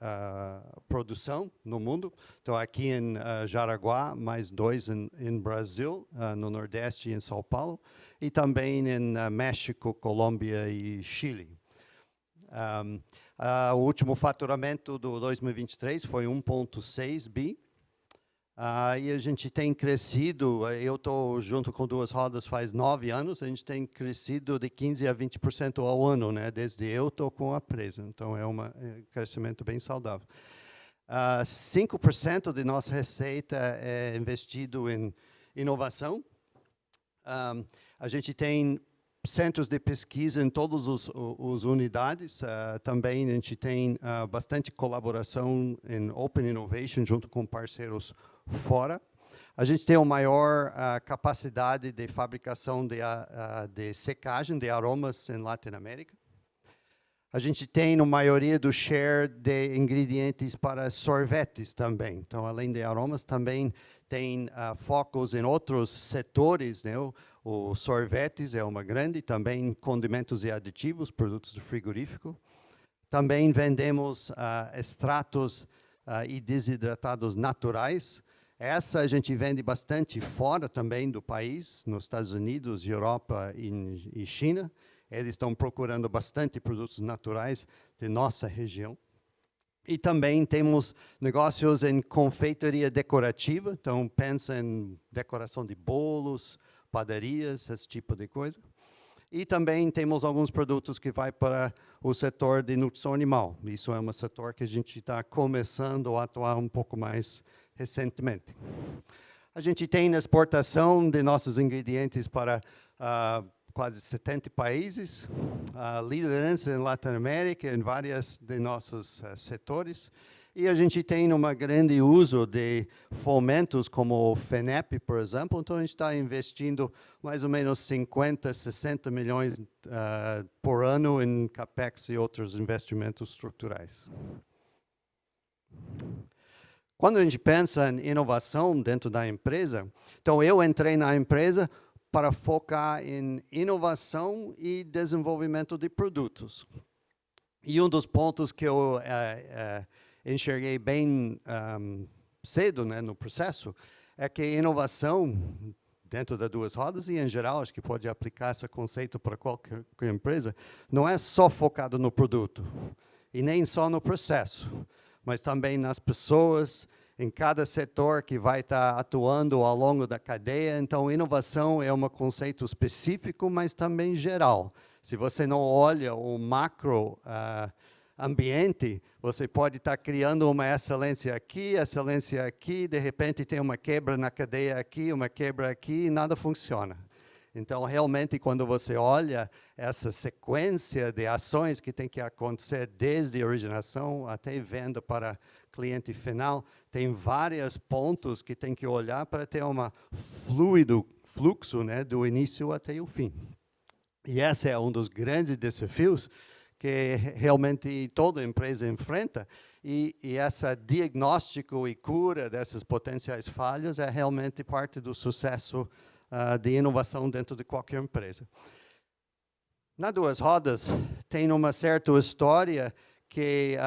produção no mundo. Então, aqui em Jaraguá, mais 2 em Brasil, no Nordeste e em São Paulo. E também em México, Colômbia e Chile. O último faturamento do 2023 foi 1,6 bi. E a gente tem crescido, eu estou junto com Duas Rodas faz 9 anos, a gente tem crescido de 15% a 20% ao ano, né? Desde eu estou com a empresa, então é um crescimento bem saudável. 5% de nossa receita é investido em inovação. A gente tem centros de pesquisa em todas as unidades. Também a gente tem bastante colaboração em Open Innovation junto com parceiros fora. A gente tem a maior capacidade de fabricação de secagem de aromas em Latinoamérica. A gente tem a maioria do share de ingredientes para sorvetes também. Então, além de aromas, também tem focos em outros setores, né? O sorvetes é uma grande, também condimentos e aditivos, produtos do frigorífico. Também vendemos extratos e desidratados naturais. Essa a gente vende bastante fora também do país, nos Estados Unidos, Europa e China. Eles estão procurando bastante produtos naturais de nossa região. E também temos negócios em confeitaria decorativa, então pensa em decoração de bolos, padarias, esse tipo de coisa. E também temos alguns produtos que vai para o setor de nutrição animal. Isso é um setor que a gente está começando a atuar um pouco mais recentemente. A gente tem exportação de nossos ingredientes para quase 70 países, liderança em Latinoamérica, em vários de nossos setores. E a gente tem um grande uso de fomentos como o FENEP, por exemplo. Então, a gente está investindo mais ou menos 50, 60 milhões por ano em CAPEX e outros investimentos estruturais. Quando a gente pensa em inovação dentro da empresa, então eu entrei na empresa para focar em inovação e desenvolvimento de produtos. E um dos pontos que eu enxerguei bem cedo, né, no processo, é que inovação, dentro das Duas Rodas e em geral, acho que pode aplicar esse conceito para qualquer empresa, não é só focado no produto, e nem só no processo, mas também nas pessoas, em cada setor que vai estar atuando ao longo da cadeia. Então, inovação é um conceito específico, mas também geral. Se você não olha o macro ambiente, você pode estar criando uma excelência aqui, de repente tem uma quebra na cadeia aqui, uma quebra aqui, e nada funciona. Então, realmente, quando você olha essa sequência de ações que tem que acontecer desde a originação até venda para cliente final, tem vários pontos que tem que olhar para ter um fluxo, né, do início até o fim. E esse é um dos grandes desafios que realmente toda empresa enfrenta, e esse diagnóstico e cura dessas potenciais falhas é realmente parte do sucesso de inovação dentro de qualquer empresa. Na Duas Rodas tem uma certa história que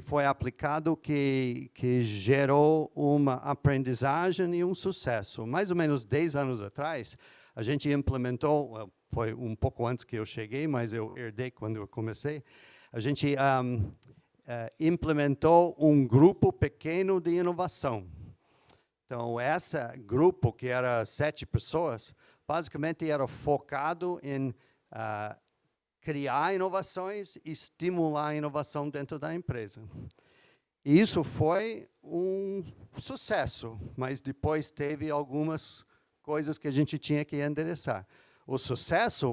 foi aplicado, que gerou uma aprendizagem e um sucesso. Mais ou menos 10 anos atrás, a gente implementou, foi um pouco antes que eu cheguei, mas eu herdei quando eu comecei, a gente implementou um grupo pequeno de inovação. Então, esse grupo, que era 7 pessoas, basicamente era focado em criar inovações e estimular a inovação dentro da empresa. E isso foi um sucesso, mas depois teve algumas coisas que a gente tinha que endereçar. O sucesso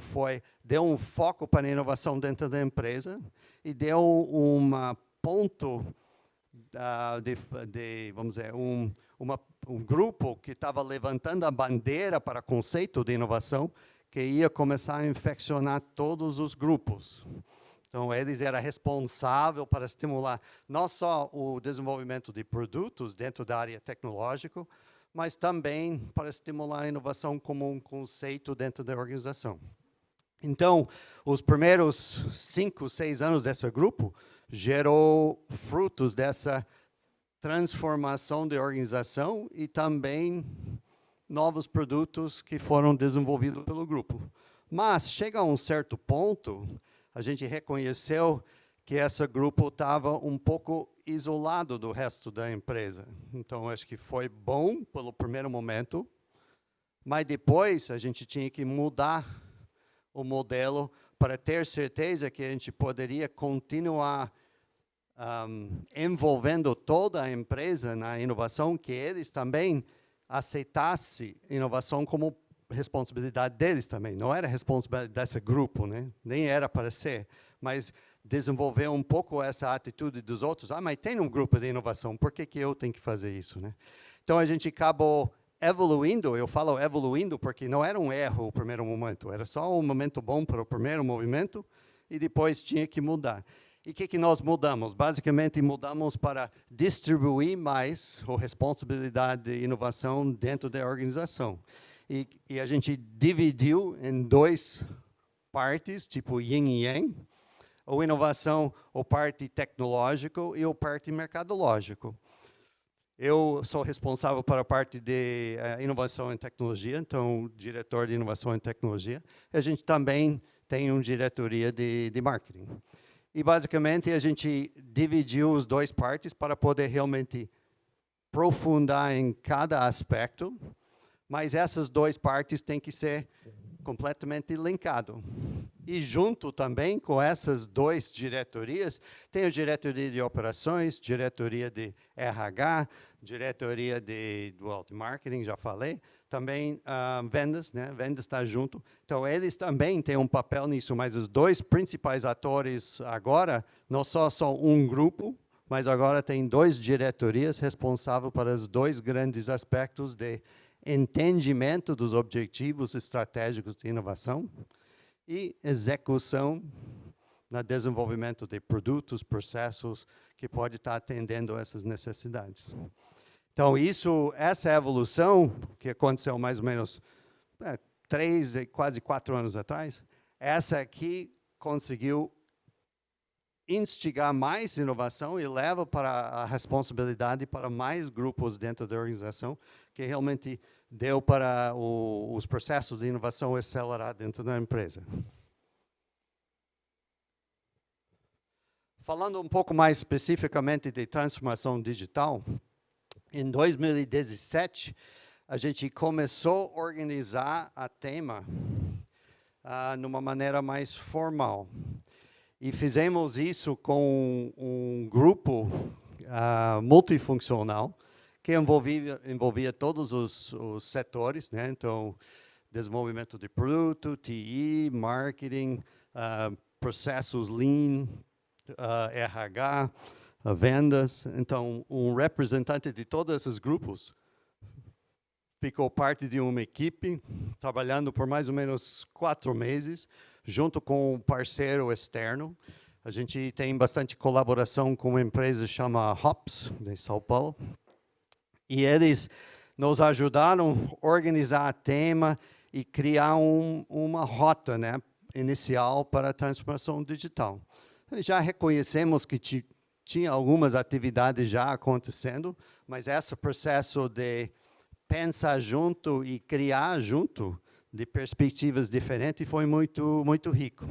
deu um foco para a inovação dentro da empresa e deu um ponto vamos dizer, um grupo que estava levantando a bandeira para o conceito de inovação, que ia começar a infeccionar todos os grupos. Então, eles eram responsáveis para estimular não só o desenvolvimento de produtos dentro da área tecnológica, mas também para estimular a inovação como um conceito dentro da organização. Então, os primeiros 5, 6 anos desse grupo gerou frutos dessa transformação de organização e também novos produtos que foram desenvolvidos pelo grupo. Mas chega a um certo ponto, a gente reconheceu que esse grupo estava um pouco isolado do resto da empresa. Então, acho que foi bom pelo primeiro momento, mas depois a gente tinha que mudar o modelo para ter certeza que a gente poderia continuar envolvendo toda a empresa na inovação, que eles também aceitassem inovação como responsabilidade deles também. Não era responsabilidade desse grupo, né? Nem era para ser, mas desenvolver um pouco essa atitude dos outros. Mas tem um grupo de inovação, por que eu tenho que fazer isso, né? Então, a gente acabou evoluindo, eu falo evoluindo porque não era um erro o primeiro momento, era só um momento bom para o primeiro movimento e depois tinha que mudar. E o que nós mudamos? Basicamente, mudamos para distribuir mais a responsabilidade de inovação dentro da organização. E a gente dividiu em 2 partes, tipo yin e yang, a inovação, a parte tecnológica e a parte mercadológica. Eu sou responsável para a parte de inovação em tecnologia, então, diretor de inovação em tecnologia. A gente também tem uma diretoria de marketing. E, basicamente, a gente dividiu as 2 partes para poder realmente aprofundar em cada aspecto, mas essas 2 partes têm que ser completamente linkadas. E junto também com essas 2 diretorias, tem a diretoria de operações, diretoria de RH, diretoria de marketing, já falei, também vendas, né? Vendas está junto. Então, eles também têm um papel nisso, mas os 2 principais atores agora não só são um grupo, mas agora tem 2 diretorias responsáveis para os 2 grandes aspectos de entendimento dos objetivos estratégicos de inovação e execução no desenvolvimento de produtos, processos que pode estar atendendo essas necessidades. Então, essa evolução, que aconteceu mais ou menos 3, quase 4 anos atrás, essa aqui conseguiu instigar mais inovação e leva para a responsabilidade para mais grupos dentro da organização, que realmente deu para os processos de inovação acelerar dentro da empresa. Falando um pouco mais especificamente de transformação digital, em 2017, a gente começou a organizar a tema de uma maneira mais formal. E fizemos isso com um grupo multifuncional que envolvia todos os setores, né? Então, desenvolvimento de produto, TI, marketing, processos Lean, RH, vendas. Então, um representante de todos esses grupos ficou parte de uma equipe, trabalhando por mais ou menos 4 meses, junto com um parceiro externo. A gente tem bastante colaboração com uma empresa chamada Hops, de São Paulo. E eles nos ajudaram a organizar o tema e criar uma rota, né, inicial para a transformação digital. Já reconhecemos que tinha algumas atividades já acontecendo, mas esse processo de pensar junto e criar junto, de perspectivas diferentes, foi muito, muito rico.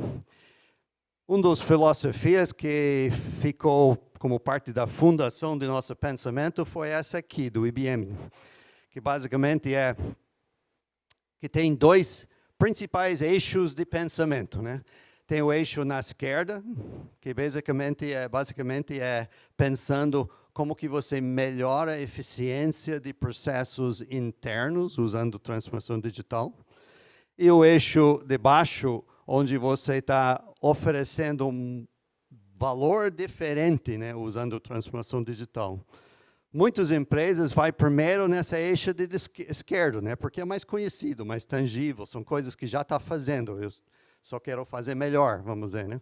Uma das filosofias que ficou como parte da fundação do nosso pensamento foi essa aqui, do IBM, que basicamente que tem 2 principais eixos de pensamento, né? Tem o eixo na esquerda, que basicamente é pensando como que você melhora a eficiência de processos internos usando transformação digital. E o eixo de baixo, onde você está oferecendo um valor diferente, né, usando transformação digital. Muitas empresas vão primeiro nessa eixo de esquerdo, né, porque é mais conhecido, mais tangível, são coisas que já está fazendo. Eu só quero fazer melhor, vamos dizer, né?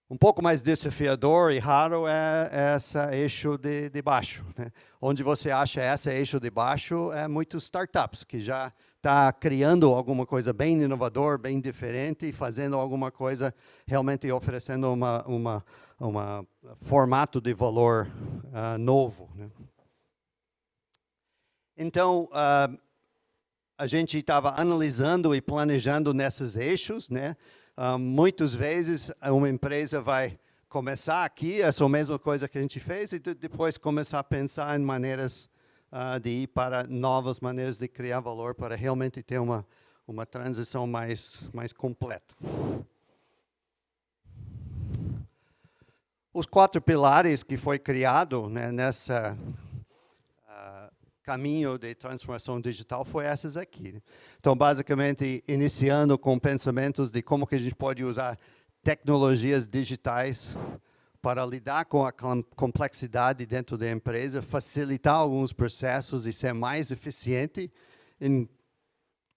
Um pouco mais desafiador e raro é esse eixo de baixo, né? Onde você acha esse eixo de baixo é muitos startups que já está criando alguma coisa bem inovador, bem diferente e fazendo alguma coisa realmente oferecendo uma formato de valor novo, né? Então, a gente estava analisando e planejando nesses eixos, né? Muitas vezes, uma empresa vai começar aqui, essa mesma coisa que a gente fez, e depois começar a pensar em maneiras de ir para novas maneiras de criar valor, para realmente ter uma transição mais completa. Os 4 pilares que foi criado, né, nessa caminho de transformação digital foi esses aqui. Então, basicamente, iniciando com pensamentos de como que a gente pode usar tecnologias digitais para lidar com a complexidade dentro da empresa, facilitar alguns processos e ser mais eficiente em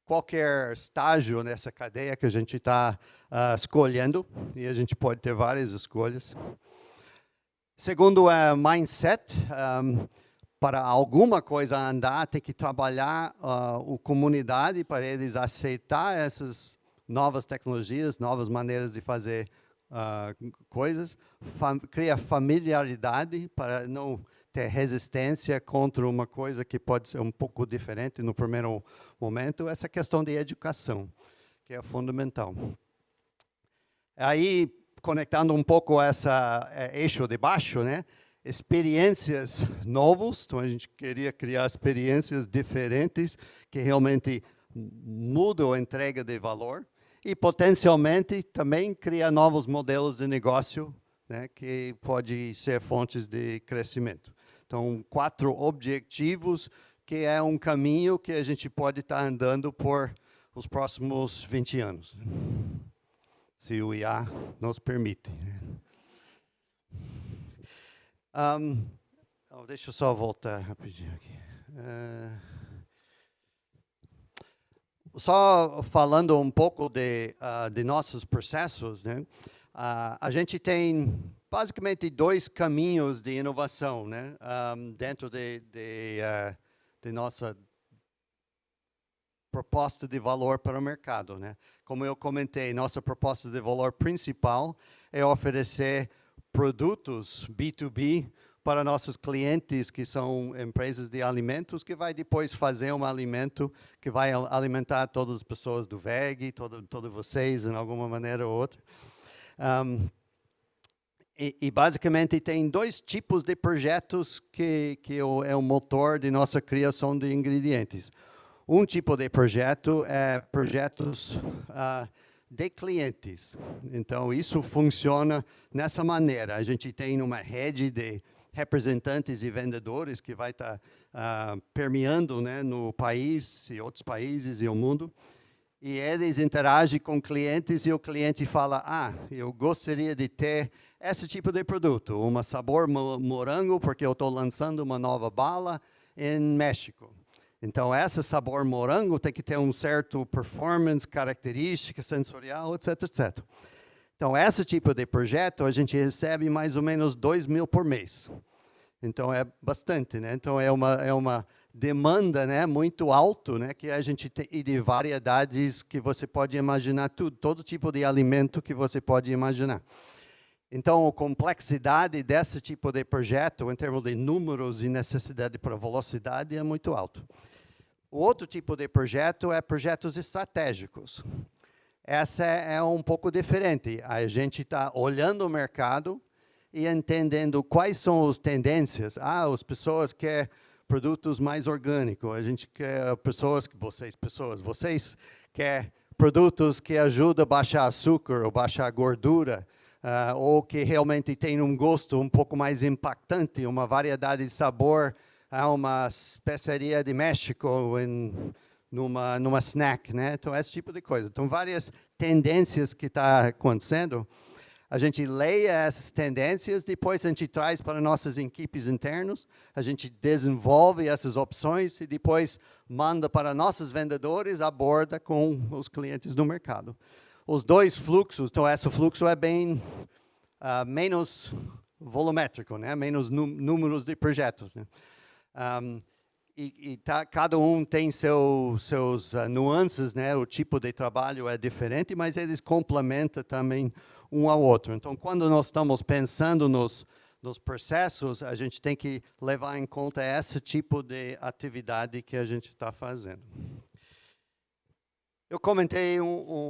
qualquer estágio nessa cadeia que a gente está escolhendo, e a gente pode ter várias escolhas. Segundo é mindset. Para alguma coisa andar, tem que trabalhar a comunidade para eles aceitar essas novas tecnologias, novas maneiras de fazer coisas. Cria familiaridade para não ter resistência contra uma coisa que pode ser um pouco diferente no primeiro momento. Essa questão de educação, que é fundamental. Aí, conectando um pouco essa eixo de baixo, né? Experiências novas, então a gente queria criar experiências diferentes que realmente mudam a entrega de valor e potencialmente também criar novos modelos de negócio, né, que pode ser fontes de crescimento. Então, 4 objetivos que é um caminho que a gente pode estar andando por os próximos 20 anos, se o IA nos permite. Deixa eu só voltar rapidinho aqui. Só falando um pouco de nossos processos, né? A gente tem basicamente 2 caminhos de inovação, né? Dentro de nossa proposta de valor para o mercado, né? Como eu comentei, nossa proposta de valor principal é oferecer produtos B2B para nossos clientes, que são empresas de alimentos, que vai depois fazer um alimento que vai alimentar todas as pessoas do VEG, todos vocês, em alguma maneira ou outra. E basicamente tem 2 tipos de projetos que é o motor de nossa criação de ingredientes. Um tipo de projeto é projetos de clientes. Então, isso funciona nessa maneira. A gente tem uma rede de representantes e vendedores que vai estar permeando, né, no país e outros países e o mundo. E eles interagem com clientes e o cliente fala, eu gostaria de ter esse tipo de produto, um sabor morango, porque eu estou lançando uma nova bala em México. Então, esse sabor morango tem que ter um certo performance, característica sensorial, etc, etc. Então, esse tipo de projeto, a gente recebe mais ou menos 2.000 por mês. Então, é bastante, né? Então, é uma demanda, né, muito alta, né, que a gente tem, e de variedades que você pode imaginar, todo tipo de alimento que você pode imaginar. Então, a complexidade desse tipo de projeto, em termos de números e necessidade para velocidade, é muito alto. O outro tipo de projeto é projetos estratégicos. Essa é um pouco diferente. A gente está olhando o mercado e entendendo quais são as tendências. As pessoas querem produtos mais orgânicos. A gente quer vocês querem produtos que ajudam a baixar açúcar ou baixar gordura, ou que realmente tem um gosto um pouco mais impactante, uma variedade de sabor. Há uma especiaria de México numa snack, né? Então, esse tipo de coisa. Então, várias tendências que está acontecendo. A gente leia essas tendências, depois a gente traz para nossas equipes internas, a gente desenvolve essas opções e depois manda para nossos vendedores, aborda com os clientes do mercado. Os 2 fluxos, então esse fluxo é bem menos volumétrico, né? Menos números de projetos, né? Cada um tem seus nuances, né? O tipo de trabalho é diferente, mas eles complementam também um ao outro. Então, quando nós estamos pensando nos processos, a gente tem que levar em conta esse tipo de atividade que a gente está fazendo. Eu comentei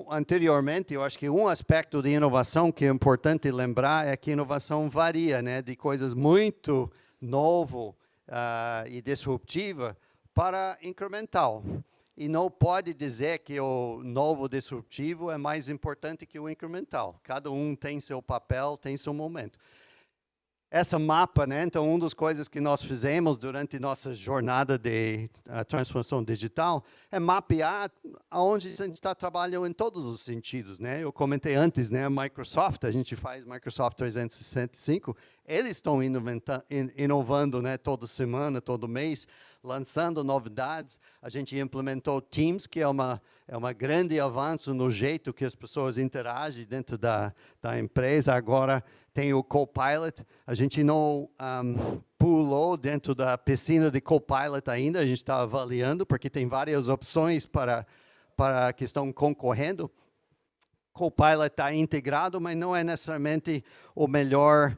anteriormente, eu acho que um aspecto de inovação que é importante lembrar é que inovação varia, né, de coisas muito novo e disruptiva para incremental. E não pode dizer que o novo disruptivo é mais importante que o incremental. Cada um tem seu papel, tem seu momento. Essa mapa, né, então, uma das coisas que nós fizemos durante nossa jornada de transformação digital é mapear aonde a gente está trabalhando em todos os sentidos, né? Eu comentei antes, né, a Microsoft, a gente faz Microsoft 365, eles estão inovando, né, toda semana, todo mês, lançando novidades. A gente implementou Teams, que é uma grande avanço no jeito que as pessoas interagem dentro da empresa. Agora tem o Copilot. A gente não pulou dentro da piscina de Copilot ainda, a gente está avaliando, porque tem várias opções para que estão concorrendo. Copilot está integrado, mas não é necessariamente o melhor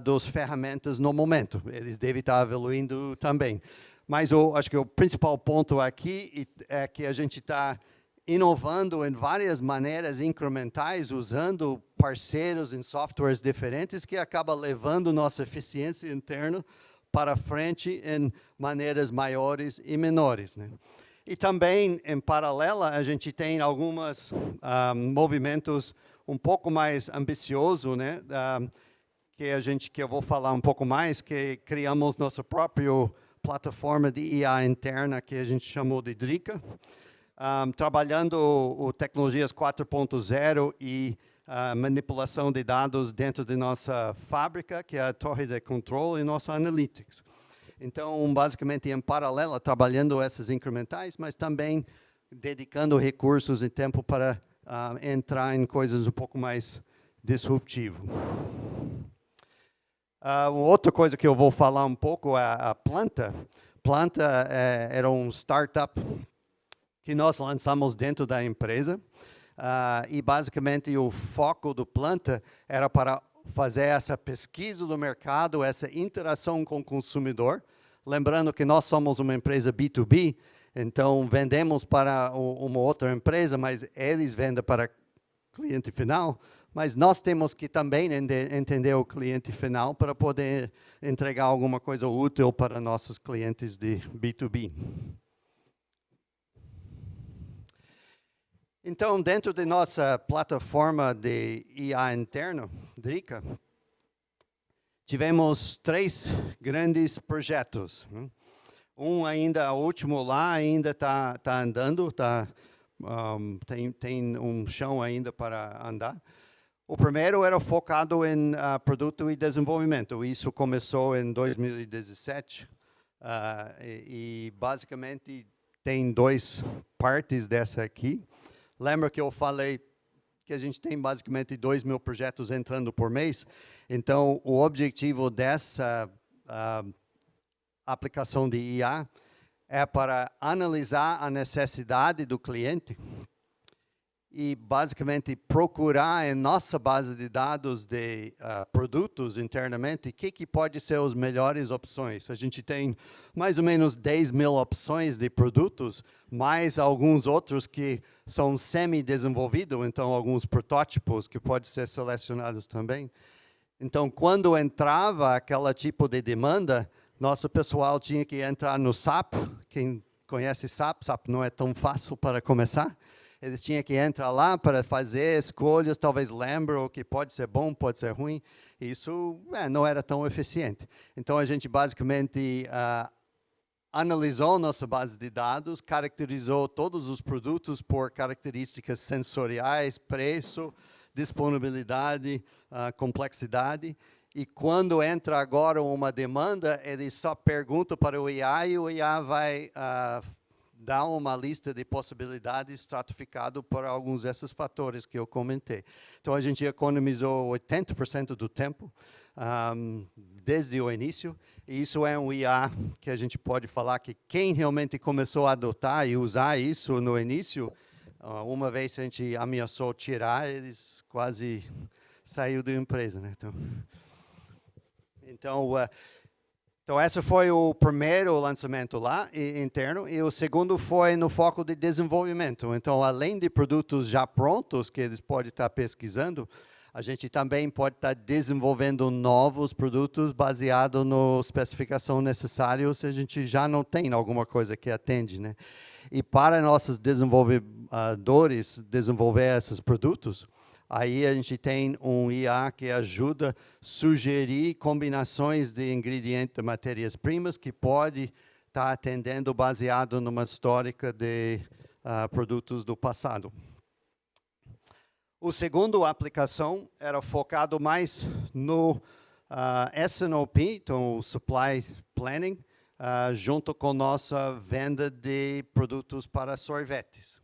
das ferramentas no momento. Eles devem estar evoluindo também. Mas eu acho que o principal ponto aqui é que a gente está inovando em várias maneiras incrementais, usando parceiros em softwares diferentes, que acaba levando nossa eficiência interna para frente em maneiras maiores e menores, né? E também, em paralelo, a gente tem alguns movimentos um pouco mais ambiciosos, né? Que eu vou falar um pouco mais, que criamos nossa própria plataforma de IA interna, que a gente chamou de Drica, trabalhando tecnologias 4.0 e manipulação de dados dentro de nossa fábrica, que é a torre de controle, e nossa Analytics. Então, basicamente, em paralelo, trabalhando essas incrementais, mas também dedicando recursos e tempo para entrar em coisas um pouco mais disruptivas. Outra coisa que eu vou falar um pouco é a Planta. Planta era um startup que nós lançamos dentro da empresa. E, basicamente, o foco do Planta era para fazer essa pesquisa do mercado, essa interação com o consumidor. Lembrando que nós somos uma empresa B2B, então vendemos para uma outra empresa, mas eles vendem para cliente final. Mas nós temos que também entender o cliente final para poder entregar alguma coisa útil para nossos clientes de B2B. Então, dentro de nossa plataforma de IA interno, Drica, tivemos 3 grandes projetos. Um ainda, o último lá, ainda está andando, tem um chão ainda para andar. O primeiro era focado em produto e desenvolvimento. Isso começou em 2017 e basicamente tem 2 partes dessa aqui. Lembra que eu falei que a gente tem basicamente 2.000 projetos entrando por mês? Então, o objetivo dessa aplicação de IA é para analisar a necessidade do cliente e, basicamente, procurar em nossa base de dados de produtos internamente o que pode ser as melhores opções. A gente tem mais ou menos 10.000 opções de produtos, mais alguns outros que são semi-desenvolvidos, então alguns protótipos que podem ser selecionados também. Então, quando entrava aquele tipo de demanda, nosso pessoal tinha que entrar no SAP. Quem conhece SAP, SAP não é tão fácil para começar. Eles tinham que entrar lá para fazer escolhas, talvez lembram o que pode ser bom, pode ser ruim. Isso não era tão eficiente. Então, a gente basicamente analisou nossa base de dados, caracterizou todos os produtos por características sensoriais, preço, disponibilidade, complexidade. E quando entra agora uma demanda, ele só pergunta para o IA e o IA vai dar uma lista de possibilidades estratificado por alguns desses fatores que eu comentei. Então, a gente economizou 80% do tempo desde o início. E isso é um IA que a gente pode falar que quem realmente começou a adotar e usar isso no início, uma vez a gente ameaçou tirar, eles quase saiu da empresa, né? Então, Então, esse foi o primeiro lançamento lá, interno, e o segundo foi no foco de desenvolvimento. Então, além de produtos já prontos, que eles podem estar pesquisando, a gente também pode estar desenvolvendo novos produtos baseados na especificação necessária, se a gente já não tem alguma coisa que atende, né? E para nossos desenvolvedores desenvolver esses produtos, aí a gente tem um IA que ajuda a sugerir combinações de ingredientes, de matérias-primas, que pode estar atendendo baseado numa histórica de produtos do passado. O segundo aplicação era focado mais no S&OP, então o Supply Planning, junto com nossa venda de produtos para sorvetes.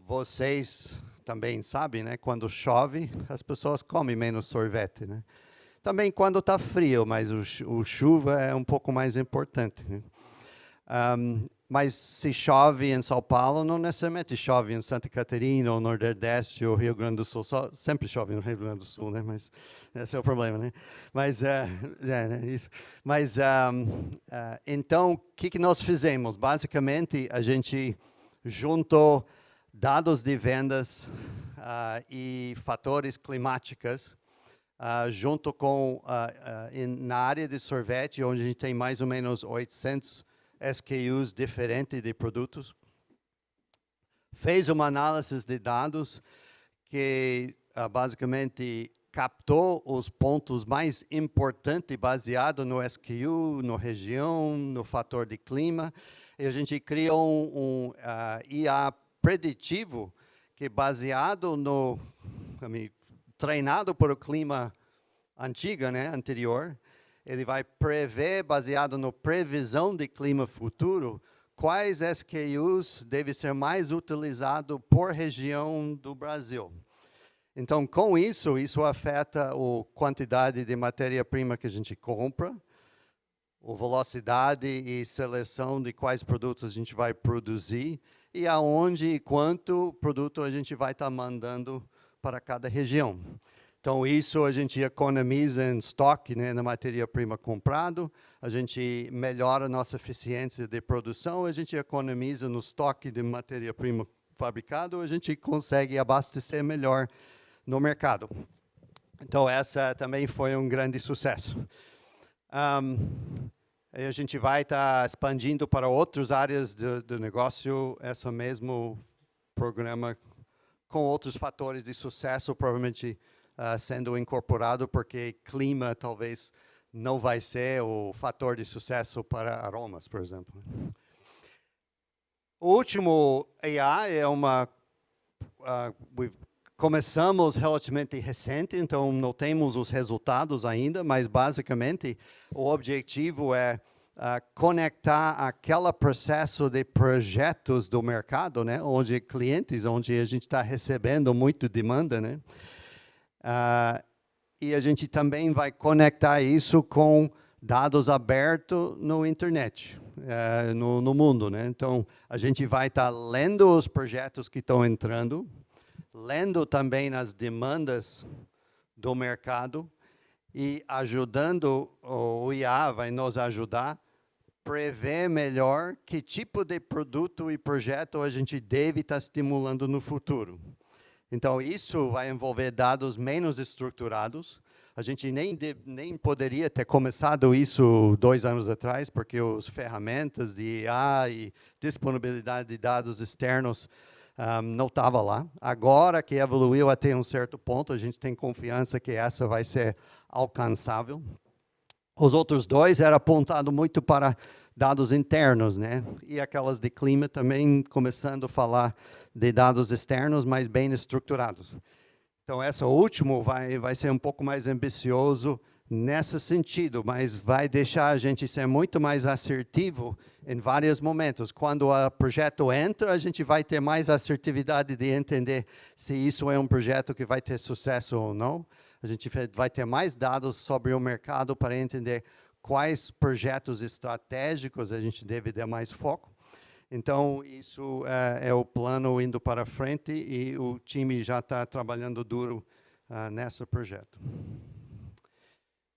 Vocês também sabem, né? Quando chove, as pessoas comem menos sorvete, né? Também quando está frio, mas o chuva é um pouco mais importante, né? Mas se chove em São Paulo, não necessariamente chove em Santa Catarina, ou Nordeste, ou Rio Grande do Sul. Sempre chove no Rio Grande do Sul, né? Mas esse é o problema, né? Mas, isso. Mas então, o que nós fizemos? Basicamente, a gente juntou dados de vendas e fatores climáticos, junto com, na área de sorvete, onde a gente tem mais ou menos 800 SKUs diferentes de produtos, fez uma análise de dados que basicamente captou os pontos mais importantes baseado no SKU, na região, no fator de clima, e a gente criou um IA preditivo que baseado no, treinado por o clima anterior, ele vai prever, baseado na previsão de clima futuro, quais SKUs devem ser mais utilizados por região do Brasil. Então, com isso afeta a quantidade de matéria-prima que a gente compra, a velocidade e seleção de quais produtos a gente vai produzir e aonde e quanto produto a gente vai estar mandando para cada região. Então, isso a gente economiza em estoque, né, na matéria-prima comprado, a gente melhora a nossa eficiência de produção, a gente economiza no estoque de matéria-prima fabricado, a gente consegue abastecer melhor no mercado. Então, essa também foi um grande sucesso. A gente vai estar expandindo para outras áreas do negócio, esse mesmo programa com outros fatores de sucesso, provavelmente sendo incorporado, porque clima talvez não vai ser o fator de sucesso para aromas, por exemplo. O último AI é começamos relativamente recente, então não temos os resultados ainda, mas basicamente o objetivo é conectar aquele processo de projetos do mercado, né, onde a gente está recebendo muito demanda, né, e a gente também vai conectar isso com dados abertos no internet, no mundo, né. Então, a gente vai estar lendo os projetos que estão entrando, lendo também as demandas do mercado e ajudando, o IA vai nos ajudar a prever melhor que tipo de produto e projeto a gente deve estar estimulando no futuro. Então, isso vai envolver dados menos estruturados. A gente nem poderia ter começado isso 2 anos atrás, porque as ferramentas de IA e disponibilidade de dados externos não estava lá. Agora que evoluiu até um certo ponto, a gente tem confiança que essa vai ser alcançável. Os outros 2 eram apontados muito para dados internos, né? E aquelas de clima também começando a falar de dados externos, mas bem estruturados. Então, esse último vai ser um pouco mais ambicioso nesse sentido, mas vai deixar a gente ser muito mais assertivo em vários momentos. Quando o projeto entra, a gente vai ter mais assertividade de entender se isso é um projeto que vai ter sucesso ou não. A gente vai ter mais dados sobre o mercado para entender quais projetos estratégicos a gente deve dar mais foco. Então, isso é o plano indo para frente e o time já está trabalhando duro nesse projeto.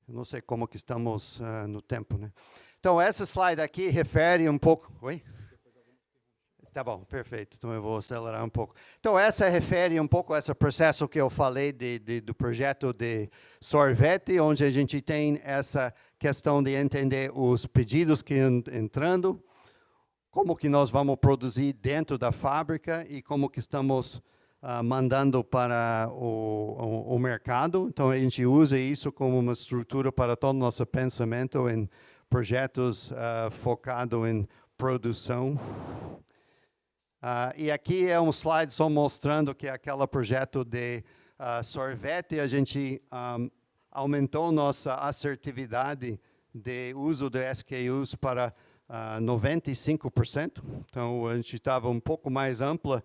Eu não sei como que estamos no tempo, né? Então, essa slide aqui refere um pouco... Oi? Tá bom, perfeito. Então, eu vou acelerar um pouco. Então, essa refere um pouco a esse processo que eu falei do projeto de sorvete, onde a gente tem essa questão de entender os pedidos que entrando, como que nós vamos produzir dentro da fábrica e como que estamos mandando para o mercado. Então, a gente usa isso como uma estrutura para todo o nosso pensamento em projetos focados em produção. E aqui é um slide só mostrando que aquele projeto de sorvete, a gente aumentou nossa assertividade de uso de SKUs para 95%. Então, a gente estava um pouco mais ampla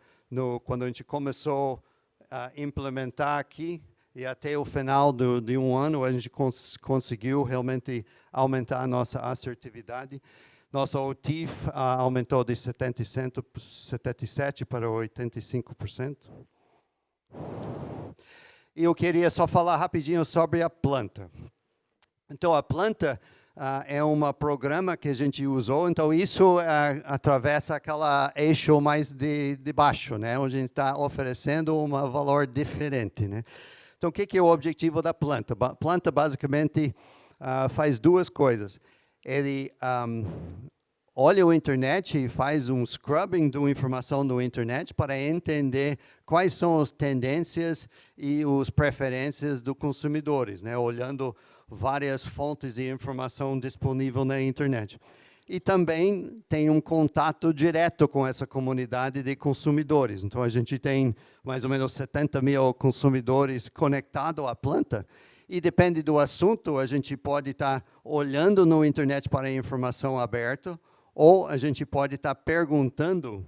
quando a gente começou a implementar aqui, e até o final de um ano a gente conseguiu realmente aumentar a nossa assertividade. Nossa OTIF aumentou de 77% para 85%. E eu queria só falar rapidinho sobre a planta. Então, a planta é um programa que a gente usou. Então, isso atravessa aquela eixo mais de baixo, né? Onde a gente está oferecendo um valor diferente, né? Então, o que é o objetivo da planta? A planta, basicamente, faz duas coisas. Ele olha a internet e faz um scrubbing da informação da internet para entender quais são as tendências e as preferências dos consumidores, né? Olhando várias fontes de informação disponível na internet. E também tem um contato direto com essa comunidade de consumidores. Então, a gente tem mais ou menos 70 mil consumidores conectados à planta. E depende do assunto, a gente pode estar olhando na internet para a informação aberta, ou a gente pode estar perguntando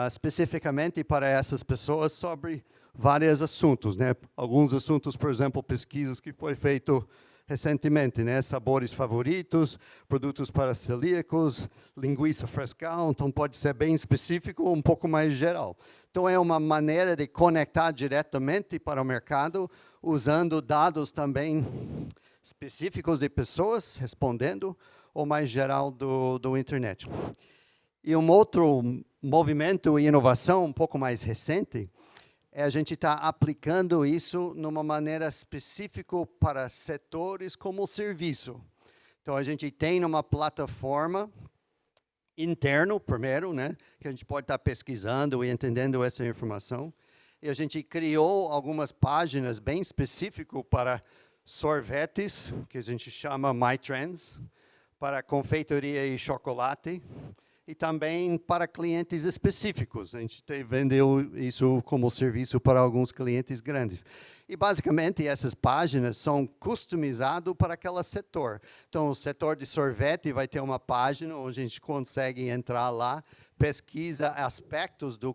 especificamente para essas pessoas sobre vários assuntos, né? Alguns assuntos, por exemplo, pesquisas que foi feito recentemente, né? Sabores favoritos, produtos para celíacos, linguiça frescal. Então, pode ser bem específico ou um pouco mais geral. Então, é uma maneira de conectar diretamente para o mercado, usando dados também específicos de pessoas respondendo, ou mais geral do internet. E um outro movimento e inovação um pouco mais recente é a gente estar aplicando isso de uma maneira específica para setores como serviço. Então, a gente tem uma plataforma interno, primeiro, né, que a gente pode estar pesquisando e entendendo essa informação. E a gente criou algumas páginas bem específicas para sorvetes, que a gente chama MyTrends, para confeitaria e chocolate, e também para clientes específicos. A gente vendeu isso como serviço para alguns clientes grandes. E, basicamente, essas páginas são customizadas para aquele setor. Então, o setor de sorvete vai ter uma página onde a gente consegue entrar lá, pesquisa aspectos do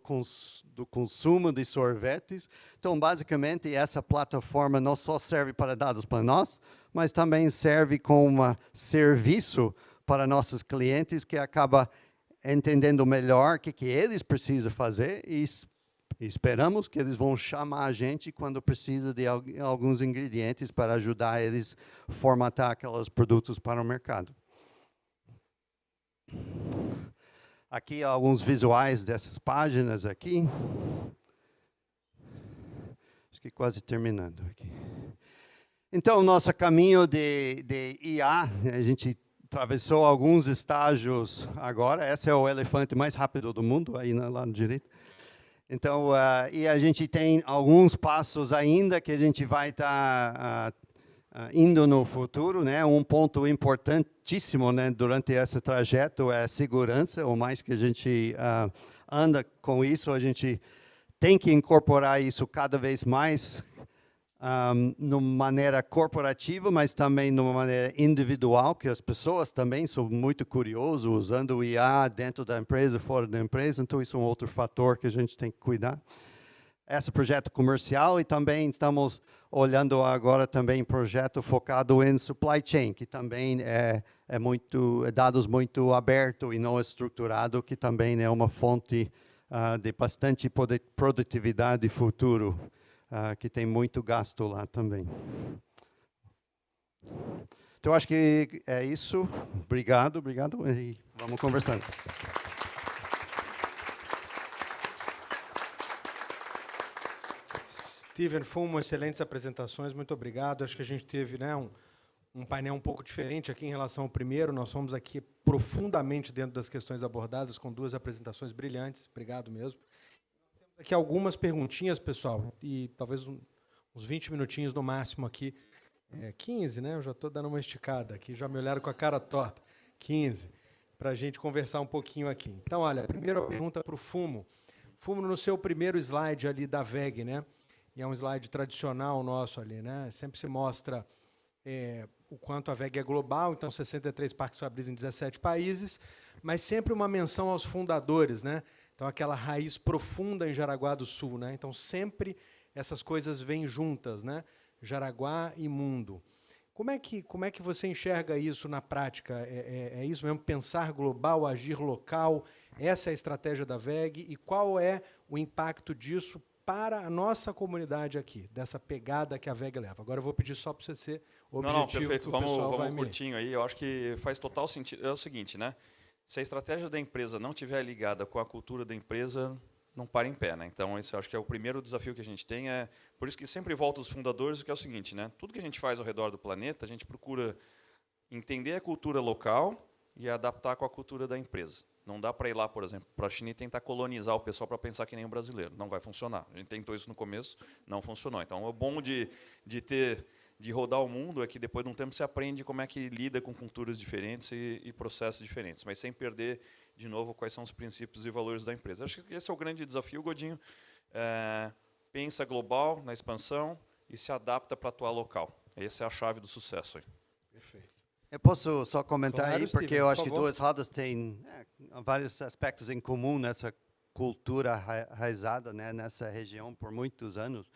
consumo de sorvetes. Então, basicamente, essa plataforma não só serve para dados para nós, mas também serve como um serviço para nossos clientes, que acaba entendendo melhor o que eles precisam fazer, e esperamos que eles vão chamar a gente quando precisa de alguns ingredientes para ajudar eles a formatar aqueles produtos para o mercado. Aqui alguns visuais dessas páginas aqui. Acho que quase terminando aqui. Então, nosso caminho de IA, a gente atravessou alguns estágios agora. Esse é o elefante mais rápido do mundo, aí lá no direito. Então, e a gente tem alguns passos ainda que a gente vai estar indo no futuro, né? Um ponto importantíssimo, né, durante esse trajeto é a segurança. O mais que a gente anda com isso, a gente tem que incorporar isso cada vez mais numa maneira corporativa, mas também numa maneira individual, que as pessoas também são muito curiosas usando o IA dentro da empresa, fora da empresa. Então, isso é um outro fator que a gente tem que cuidar. Esse projeto comercial, e também estamos olhando agora também projeto focado em supply chain, que também é dados muito aberto e não estruturado, que também é uma fonte de bastante produtividade futuro, que tem muito gasto lá também. Então, acho que é isso. Obrigado, e vamos conversando. Steven, Fumo, excelentes apresentações, muito obrigado. Acho que a gente teve, né, um painel um pouco diferente aqui em relação ao primeiro. Nós fomos aqui profundamente dentro das questões abordadas, com 2 apresentações brilhantes. Obrigado mesmo. Temos aqui algumas perguntinhas, pessoal, e talvez uns 20 minutinhos no máximo aqui. 15, né? Eu já estou dando uma esticada aqui, já me olharam com a cara torta. 15, para a gente conversar um pouquinho aqui. Então, olha, primeira pergunta para o Fumo. Fumo, no seu primeiro slide ali da VEG, né? E é um slide tradicional nosso ali, né? Sempre se mostra o quanto a VEG é global, então 63 parques fabris em 17 países, mas sempre uma menção aos fundadores, né? Então, aquela raiz profunda em Jaraguá do Sul, né? Então, sempre essas coisas vêm juntas, né? Jaraguá e mundo. Como é que você enxerga isso na prática? É isso mesmo, pensar global, agir local? Essa é a estratégia da VEG? E qual é o impacto disso para a nossa comunidade aqui, dessa pegada que a VEG leva? Agora eu vou pedir só para você ser objetivo. Não, perfeito. Vamos curtinho aí. Eu acho que faz total sentido. É o seguinte, né? Se a estratégia da empresa não estiver ligada com a cultura da empresa, não para em pé, né? Então, esse eu acho que é o primeiro desafio que a gente tem. Por isso que sempre volta os fundadores, que é o seguinte, né? Tudo que a gente faz ao redor do planeta, a gente procura entender a cultura local e adaptar com a cultura da empresa. Não dá para ir lá, por exemplo, para a China e tentar colonizar o pessoal para pensar que nem um brasileiro. Não vai funcionar. A gente tentou isso no começo, não funcionou. Então, o bom de rodar o mundo é que depois de um tempo você aprende como é que lida com culturas diferentes e processos diferentes, mas sem perder, de novo, quais são os princípios e valores da empresa. Acho que esse é o grande desafio, Godinho. Pensa global, na expansão, e se adapta para atuar local. Essa é a chave do sucesso aí. Perfeito. Eu posso só comentar Claro, aí, porque Steven, eu acho por que favor. Duas Rodas têm vários aspectos em comum nessa cultura raizada, né, nessa região por muitos anos.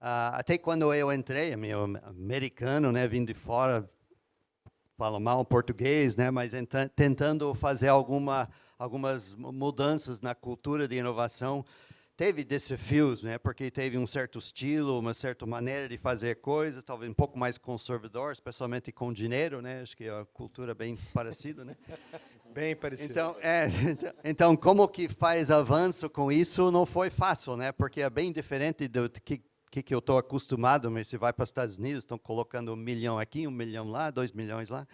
Até quando eu entrei, meio americano, né, vindo de fora, falo mal português, né, mas tentando fazer algumas mudanças na cultura de inovação. Teve desafios, né, porque teve um certo estilo, uma certa maneira de fazer coisas, talvez um pouco mais conservador, especialmente com dinheiro, né, acho que é a cultura bem parecida, né. Bem parecido. Então, como que faz avanço com isso não foi fácil, né, porque é bem diferente do que eu estou acostumado, mas você vai para os Estados Unidos, estão colocando 1 milhão aqui, 1 milhão lá, 2 milhões lá.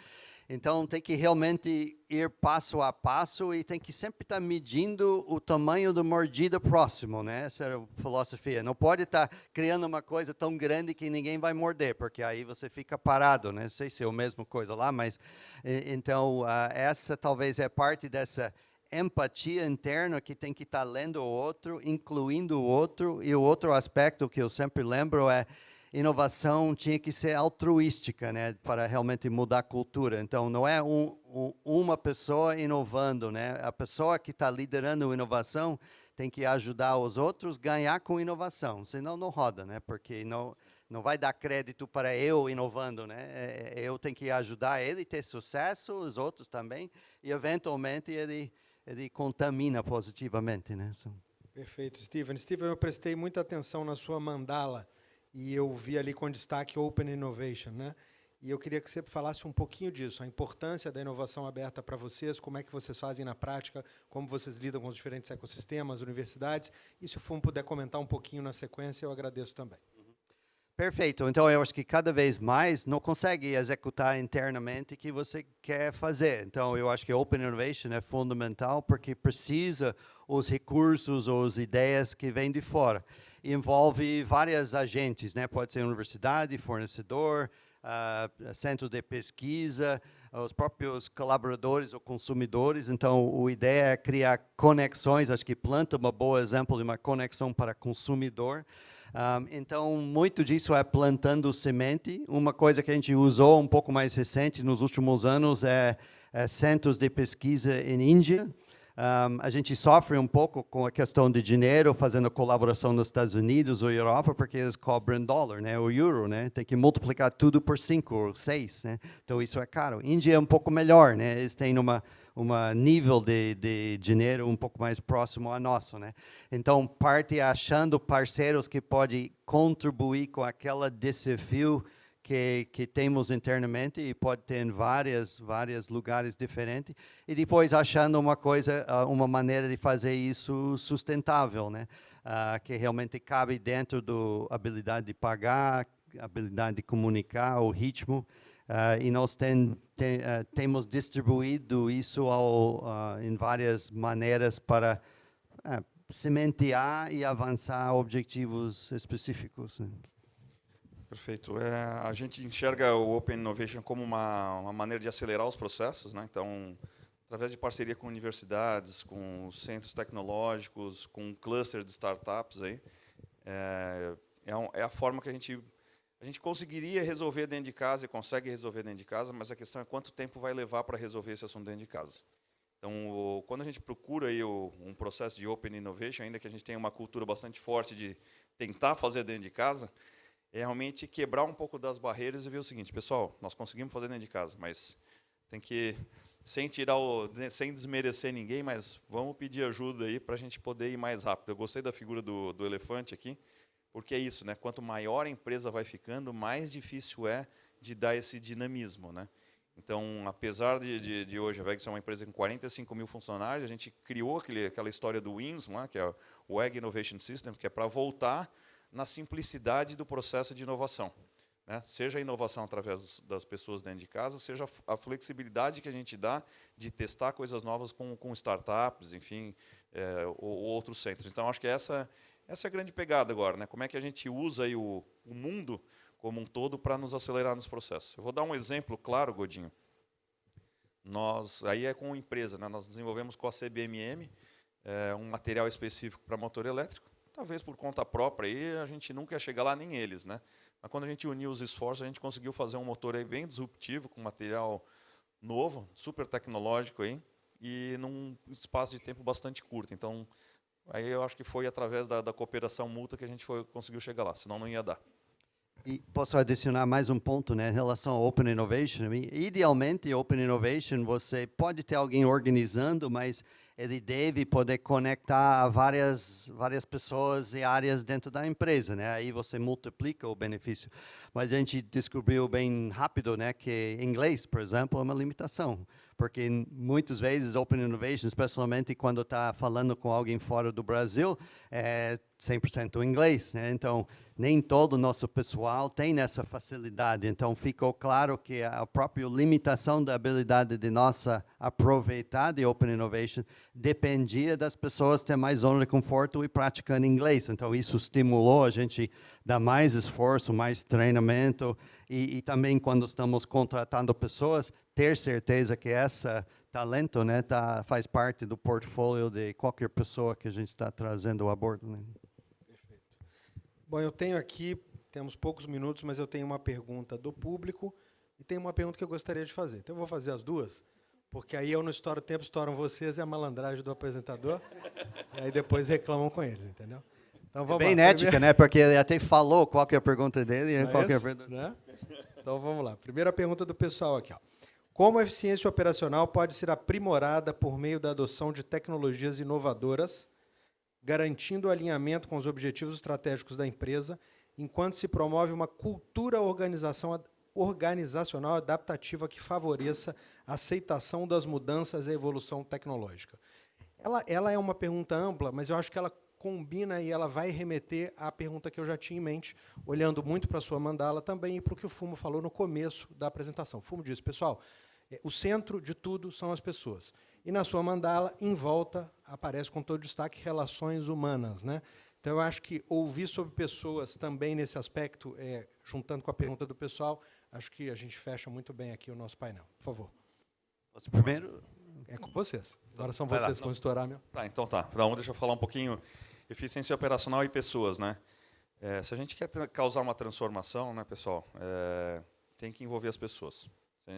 Então, tem que realmente ir passo a passo e tem que sempre estar medindo o tamanho da mordida próximo, né? Essa é a filosofia. Não pode estar criando uma coisa tão grande que ninguém vai morder, porque aí você fica parado, né? Não sei se é a mesma coisa lá, mas... Então, essa talvez é parte dessa empatia interna que tem que estar lendo o outro, incluindo o outro. E o outro aspecto que eu sempre lembro é inovação tinha que ser altruística, né, para realmente mudar a cultura. Então, não é uma pessoa inovando, né? A pessoa que está liderando a inovação tem que ajudar os outros a ganhar com inovação, senão não roda, né? Porque não vai dar crédito para eu inovando, né? Eu tenho que ajudar ele a ter sucesso, os outros também, e eventualmente ele contamina positivamente, né? Perfeito, Steven. Steven, eu prestei muita atenção na sua mandala, e eu vi ali com destaque Open Innovation, né? E eu queria que você falasse um pouquinho disso, a importância da inovação aberta para vocês, como é que vocês fazem na prática, como vocês lidam com os diferentes ecossistemas, universidades, e se o Fumo puder comentar um pouquinho na sequência, eu agradeço também. Perfeito. Então, eu acho que cada vez mais não consegue executar internamente o que você quer fazer. Então, eu acho que Open Innovation é fundamental porque precisa os recursos ou as ideias que vêm de fora. Envolve vários agentes, né? Pode ser universidade, fornecedor, centro de pesquisa, os próprios colaboradores ou consumidores. Então, a ideia é criar conexões. Acho que Planta é um bom exemplo de uma conexão para consumidor. Então, muito disso é plantando semente. Uma coisa que a gente usou um pouco mais recente nos últimos anos é centros de pesquisa em Índia. A gente sofre um pouco com a questão de dinheiro, fazendo colaboração nos Estados Unidos ou Europa, porque eles cobram dólar, né, ou euro, né, tem que multiplicar tudo por 5 ou 6, né, então isso é caro. Índia é um pouco melhor, né, eles têm uma nível de dinheiro um pouco mais próximo a nosso, né. Então, parte achando parceiros que podem contribuir com aquele desafio que temos internamente e pode ter em vários lugares diferentes, e depois achando uma maneira de fazer isso sustentável, né? Que realmente cabe dentro da habilidade de pagar, habilidade de comunicar, o ritmo, e nós temos distribuído isso em várias maneiras para sementear e avançar objetivos específicos, né? Perfeito. A gente enxerga o Open Innovation como uma maneira de acelerar os processos, né? Então, através de parceria com universidades, com centros tecnológicos, com um cluster de startups, aí, é a forma que a gente conseguiria resolver dentro de casa e consegue resolver dentro de casa, mas a questão é quanto tempo vai levar para resolver esse assunto dentro de casa. Então, quando a gente procura aí um processo de Open Innovation, ainda que a gente tenha uma cultura bastante forte de tentar fazer dentro de casa, é realmente quebrar um pouco das barreiras e ver o seguinte: pessoal, nós conseguimos fazer dentro de casa, mas tem que, sem desmerecer ninguém, mas vamos pedir ajuda aí para a gente poder ir mais rápido. Eu gostei da figura do elefante aqui, porque é isso, né? Quanto maior a empresa vai ficando, mais difícil é de dar esse dinamismo, né? Então, apesar de hoje a VEG ser uma empresa com 45 mil funcionários, a gente criou aquela história do WINS, lá, que é o WEG Innovation System, que é para voltar na simplicidade do processo de inovação, né? Seja a inovação através das pessoas dentro de casa, seja a flexibilidade que a gente dá de testar coisas novas com startups, enfim, ou outros centros. Então, acho que essa é a grande pegada agora, né? Como é que a gente usa aí o mundo como um todo para nos acelerar nos processos. Eu vou dar um exemplo claro, Godinho. Aí é com empresa, né? Nós desenvolvemos com a CBMM um material específico para motor elétrico. Talvez por conta própria, aí a gente nunca ia chegar lá, nem eles, né? Mas quando a gente uniu os esforços, a gente conseguiu fazer um motor aí bem disruptivo, com material novo, super tecnológico, aí, e num espaço de tempo bastante curto. Então, aí eu acho que foi através da cooperação mútua que a gente conseguiu chegar lá, senão não ia dar. E posso adicionar mais um ponto, né, em relação ao Open Innovation. Idealmente, Open Innovation, você pode ter alguém organizando, mas ele deve poder conectar várias pessoas e áreas dentro da empresa, né? Aí você multiplica o benefício. Mas a gente descobriu bem rápido, né, que inglês, por exemplo, é uma limitação. Porque muitas vezes Open Innovation, especialmente quando está falando com alguém fora do Brasil, é 100% inglês, né? Então, nem todo o nosso pessoal tem essa facilidade. Então, ficou claro que a própria limitação da habilidade de nossa aproveitar de Open Innovation dependia das pessoas ter mais zona de conforto e praticando inglês. Então, isso estimulou a gente dar mais esforço, mais treinamento e também, quando estamos contratando pessoas, ter certeza que esse talento, né, faz parte do portfólio de qualquer pessoa que a gente está trazendo a bordo, né? Perfeito. Bom, eu tenho aqui, temos poucos minutos, mas eu tenho uma pergunta do público e tenho uma pergunta que eu gostaria de fazer. Então, eu vou fazer as duas, porque aí eu não estouro o tempo, estouram vocês e a malandragem do apresentador, e aí depois reclamam com eles, entendeu? Então, vamos bem lá. ética, né? Porque ele até falou qual que é a pergunta dele. Não é isso? Né? Então, vamos lá. Primeira pergunta do pessoal aqui, ó. Como a eficiência operacional pode ser aprimorada por meio da adoção de tecnologias inovadoras, garantindo o alinhamento com os objetivos estratégicos da empresa, enquanto se promove uma cultura organizacional adaptativa que favoreça a aceitação das mudanças e a evolução tecnológica? Ela é uma pergunta ampla, mas eu acho que ela combina e ela vai remeter à pergunta que eu já tinha em mente, olhando muito para a sua mandala também e para o que o Fumo falou no começo da apresentação. O Fumo disse, pessoal, o centro de tudo são as pessoas. E na sua mandala, em volta, aparece com todo destaque relações humanas, né? Então, eu acho que ouvir sobre pessoas também nesse aspecto, juntando com a pergunta do pessoal, acho que a gente fecha muito bem aqui o nosso painel. Por favor. Você primeiro? É com vocês. Agora são vocês que vão estourar, meu. Tá, então tá. Então, deixa eu falar um pouquinho eficiência operacional e pessoas, né? Se a gente quer causar uma transformação, né, pessoal, tem que envolver as pessoas.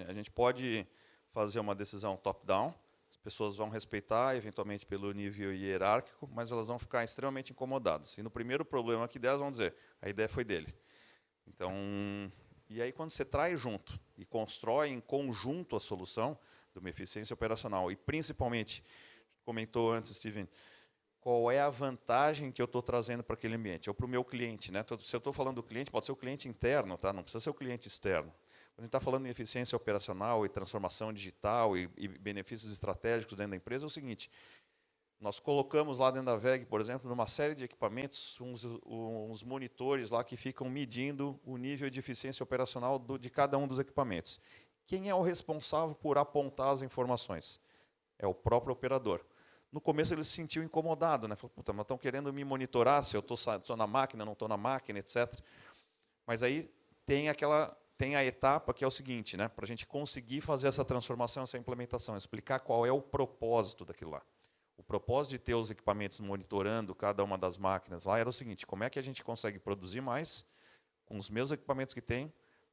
A gente pode fazer uma decisão top-down, as pessoas vão respeitar, eventualmente pelo nível hierárquico, mas elas vão ficar extremamente incomodadas. E no primeiro problema que der, elas vão dizer, a ideia foi dele. Então, e aí quando você traz junto e constrói em conjunto a solução de uma eficiência operacional, e principalmente, comentou antes, Steven, qual é a vantagem que eu estou trazendo para aquele ambiente, ou para o meu cliente. Né? Se eu estou falando do cliente, pode ser o cliente interno, tá? Não precisa ser o cliente externo. Quando a gente está falando em eficiência operacional e transformação digital e benefícios estratégicos dentro da empresa, é o seguinte, nós colocamos lá dentro da VEG, por exemplo, numa série de equipamentos, uns monitores lá que ficam medindo o nível de eficiência operacional de cada um dos equipamentos. Quem é o responsável por apontar as informações? É o próprio operador. No começo ele se sentiu incomodado, né? Falou, puta, mas estão querendo me monitorar se eu estou na máquina, não estou na máquina, etc. Mas aí tem a etapa que é o seguinte, né? Para a gente conseguir fazer essa transformação, essa implementação, explicar qual é o propósito daquilo lá. O propósito de ter os equipamentos monitorando cada uma das máquinas lá era o seguinte, como é que a gente consegue produzir mais com os mesmos equipamentos que tem,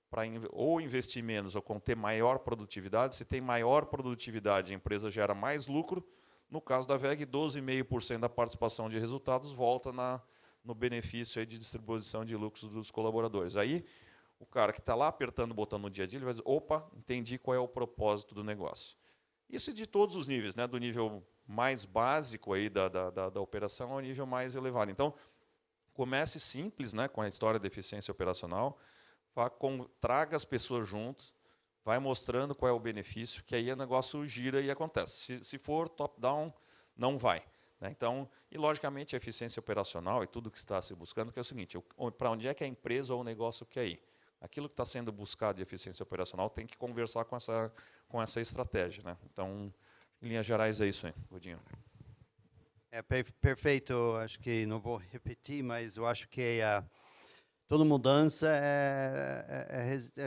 para ou investir menos ou ter maior produtividade. Se tem maior produtividade, a empresa gera mais lucro. No caso da VEG, 12,5% da participação de resultados volta no benefício aí de distribuição de lucros dos colaboradores. Aí, o cara que está lá apertando o botão no dia a dia, ele vai dizer, opa, entendi qual é o propósito do negócio. Isso de todos os níveis, né? Do nível mais básico aí da operação ao nível mais elevado. Então, comece simples, né, com a história da eficiência operacional, traga as pessoas juntos, vai mostrando qual é o benefício, que aí o negócio gira e acontece. Se for top-down, não vai. Né? Então, e logicamente a eficiência operacional e tudo que está se buscando, que é o seguinte, para onde é que a empresa ou o negócio quer ir? Aquilo que está sendo buscado de eficiência operacional tem que conversar com essa estratégia. Né? Então, em linhas gerais é isso aí, Godinho. Perfeito, acho que não vou repetir, mas eu acho que toda mudança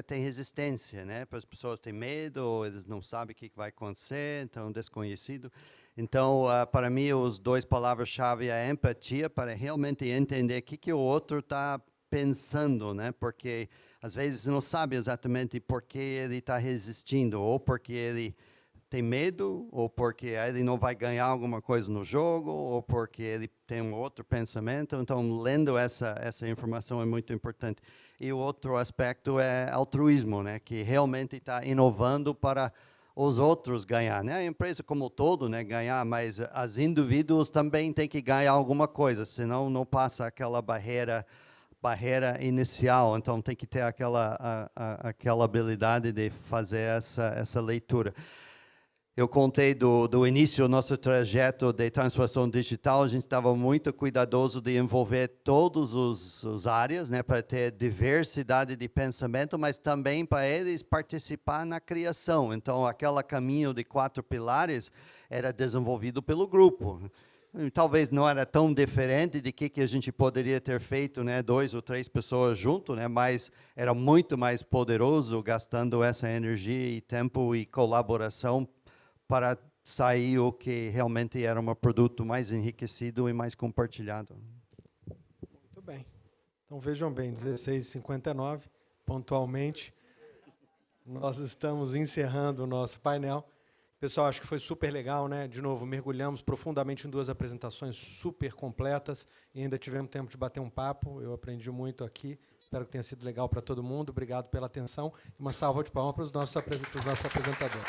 tem resistência, né? As pessoas têm medo, eles não sabem o que vai acontecer, então desconhecido. Então, para mim, as duas palavras-chave é a empatia, para realmente entender o que o outro está pensando, né? Porque às vezes não sabe exatamente por que ele está resistindo, ou porque ele tem medo, ou porque ele não vai ganhar alguma coisa no jogo, ou porque ele tem um outro pensamento. Então, lendo essa informação é muito importante. E o outro aspecto é altruísmo, né? Que realmente está inovando para os outros ganhar, né? A empresa como um todo, né, ganhar, mas os indivíduos também têm que ganhar alguma coisa, senão não passa aquela barreira inicial. Então, tem que ter aquela habilidade de fazer essa leitura. Eu contei do início do nosso trajeto de transformação digital, a gente estava muito cuidadoso de envolver todas as áreas, né, para ter diversidade de pensamento, mas também para eles participar na criação. Então, aquele caminho de 4 pilares era desenvolvido pelo grupo. Talvez não era tão diferente de que a gente poderia ter feito, né, 2 ou 3 pessoas juntos, né, mas era muito mais poderoso gastando essa energia e tempo e colaboração para sair o que realmente era um produto mais enriquecido e mais compartilhado. Muito bem. Então, vejam bem, 16h59, pontualmente, nós estamos encerrando o nosso painel. Pessoal, acho que foi super legal, né? De novo, mergulhamos profundamente em 2 apresentações super completas e ainda tivemos tempo de bater um papo. Eu aprendi muito aqui. Espero que tenha sido legal para todo mundo. Obrigado pela atenção. E uma salva de palmas para os nossos apresentadores.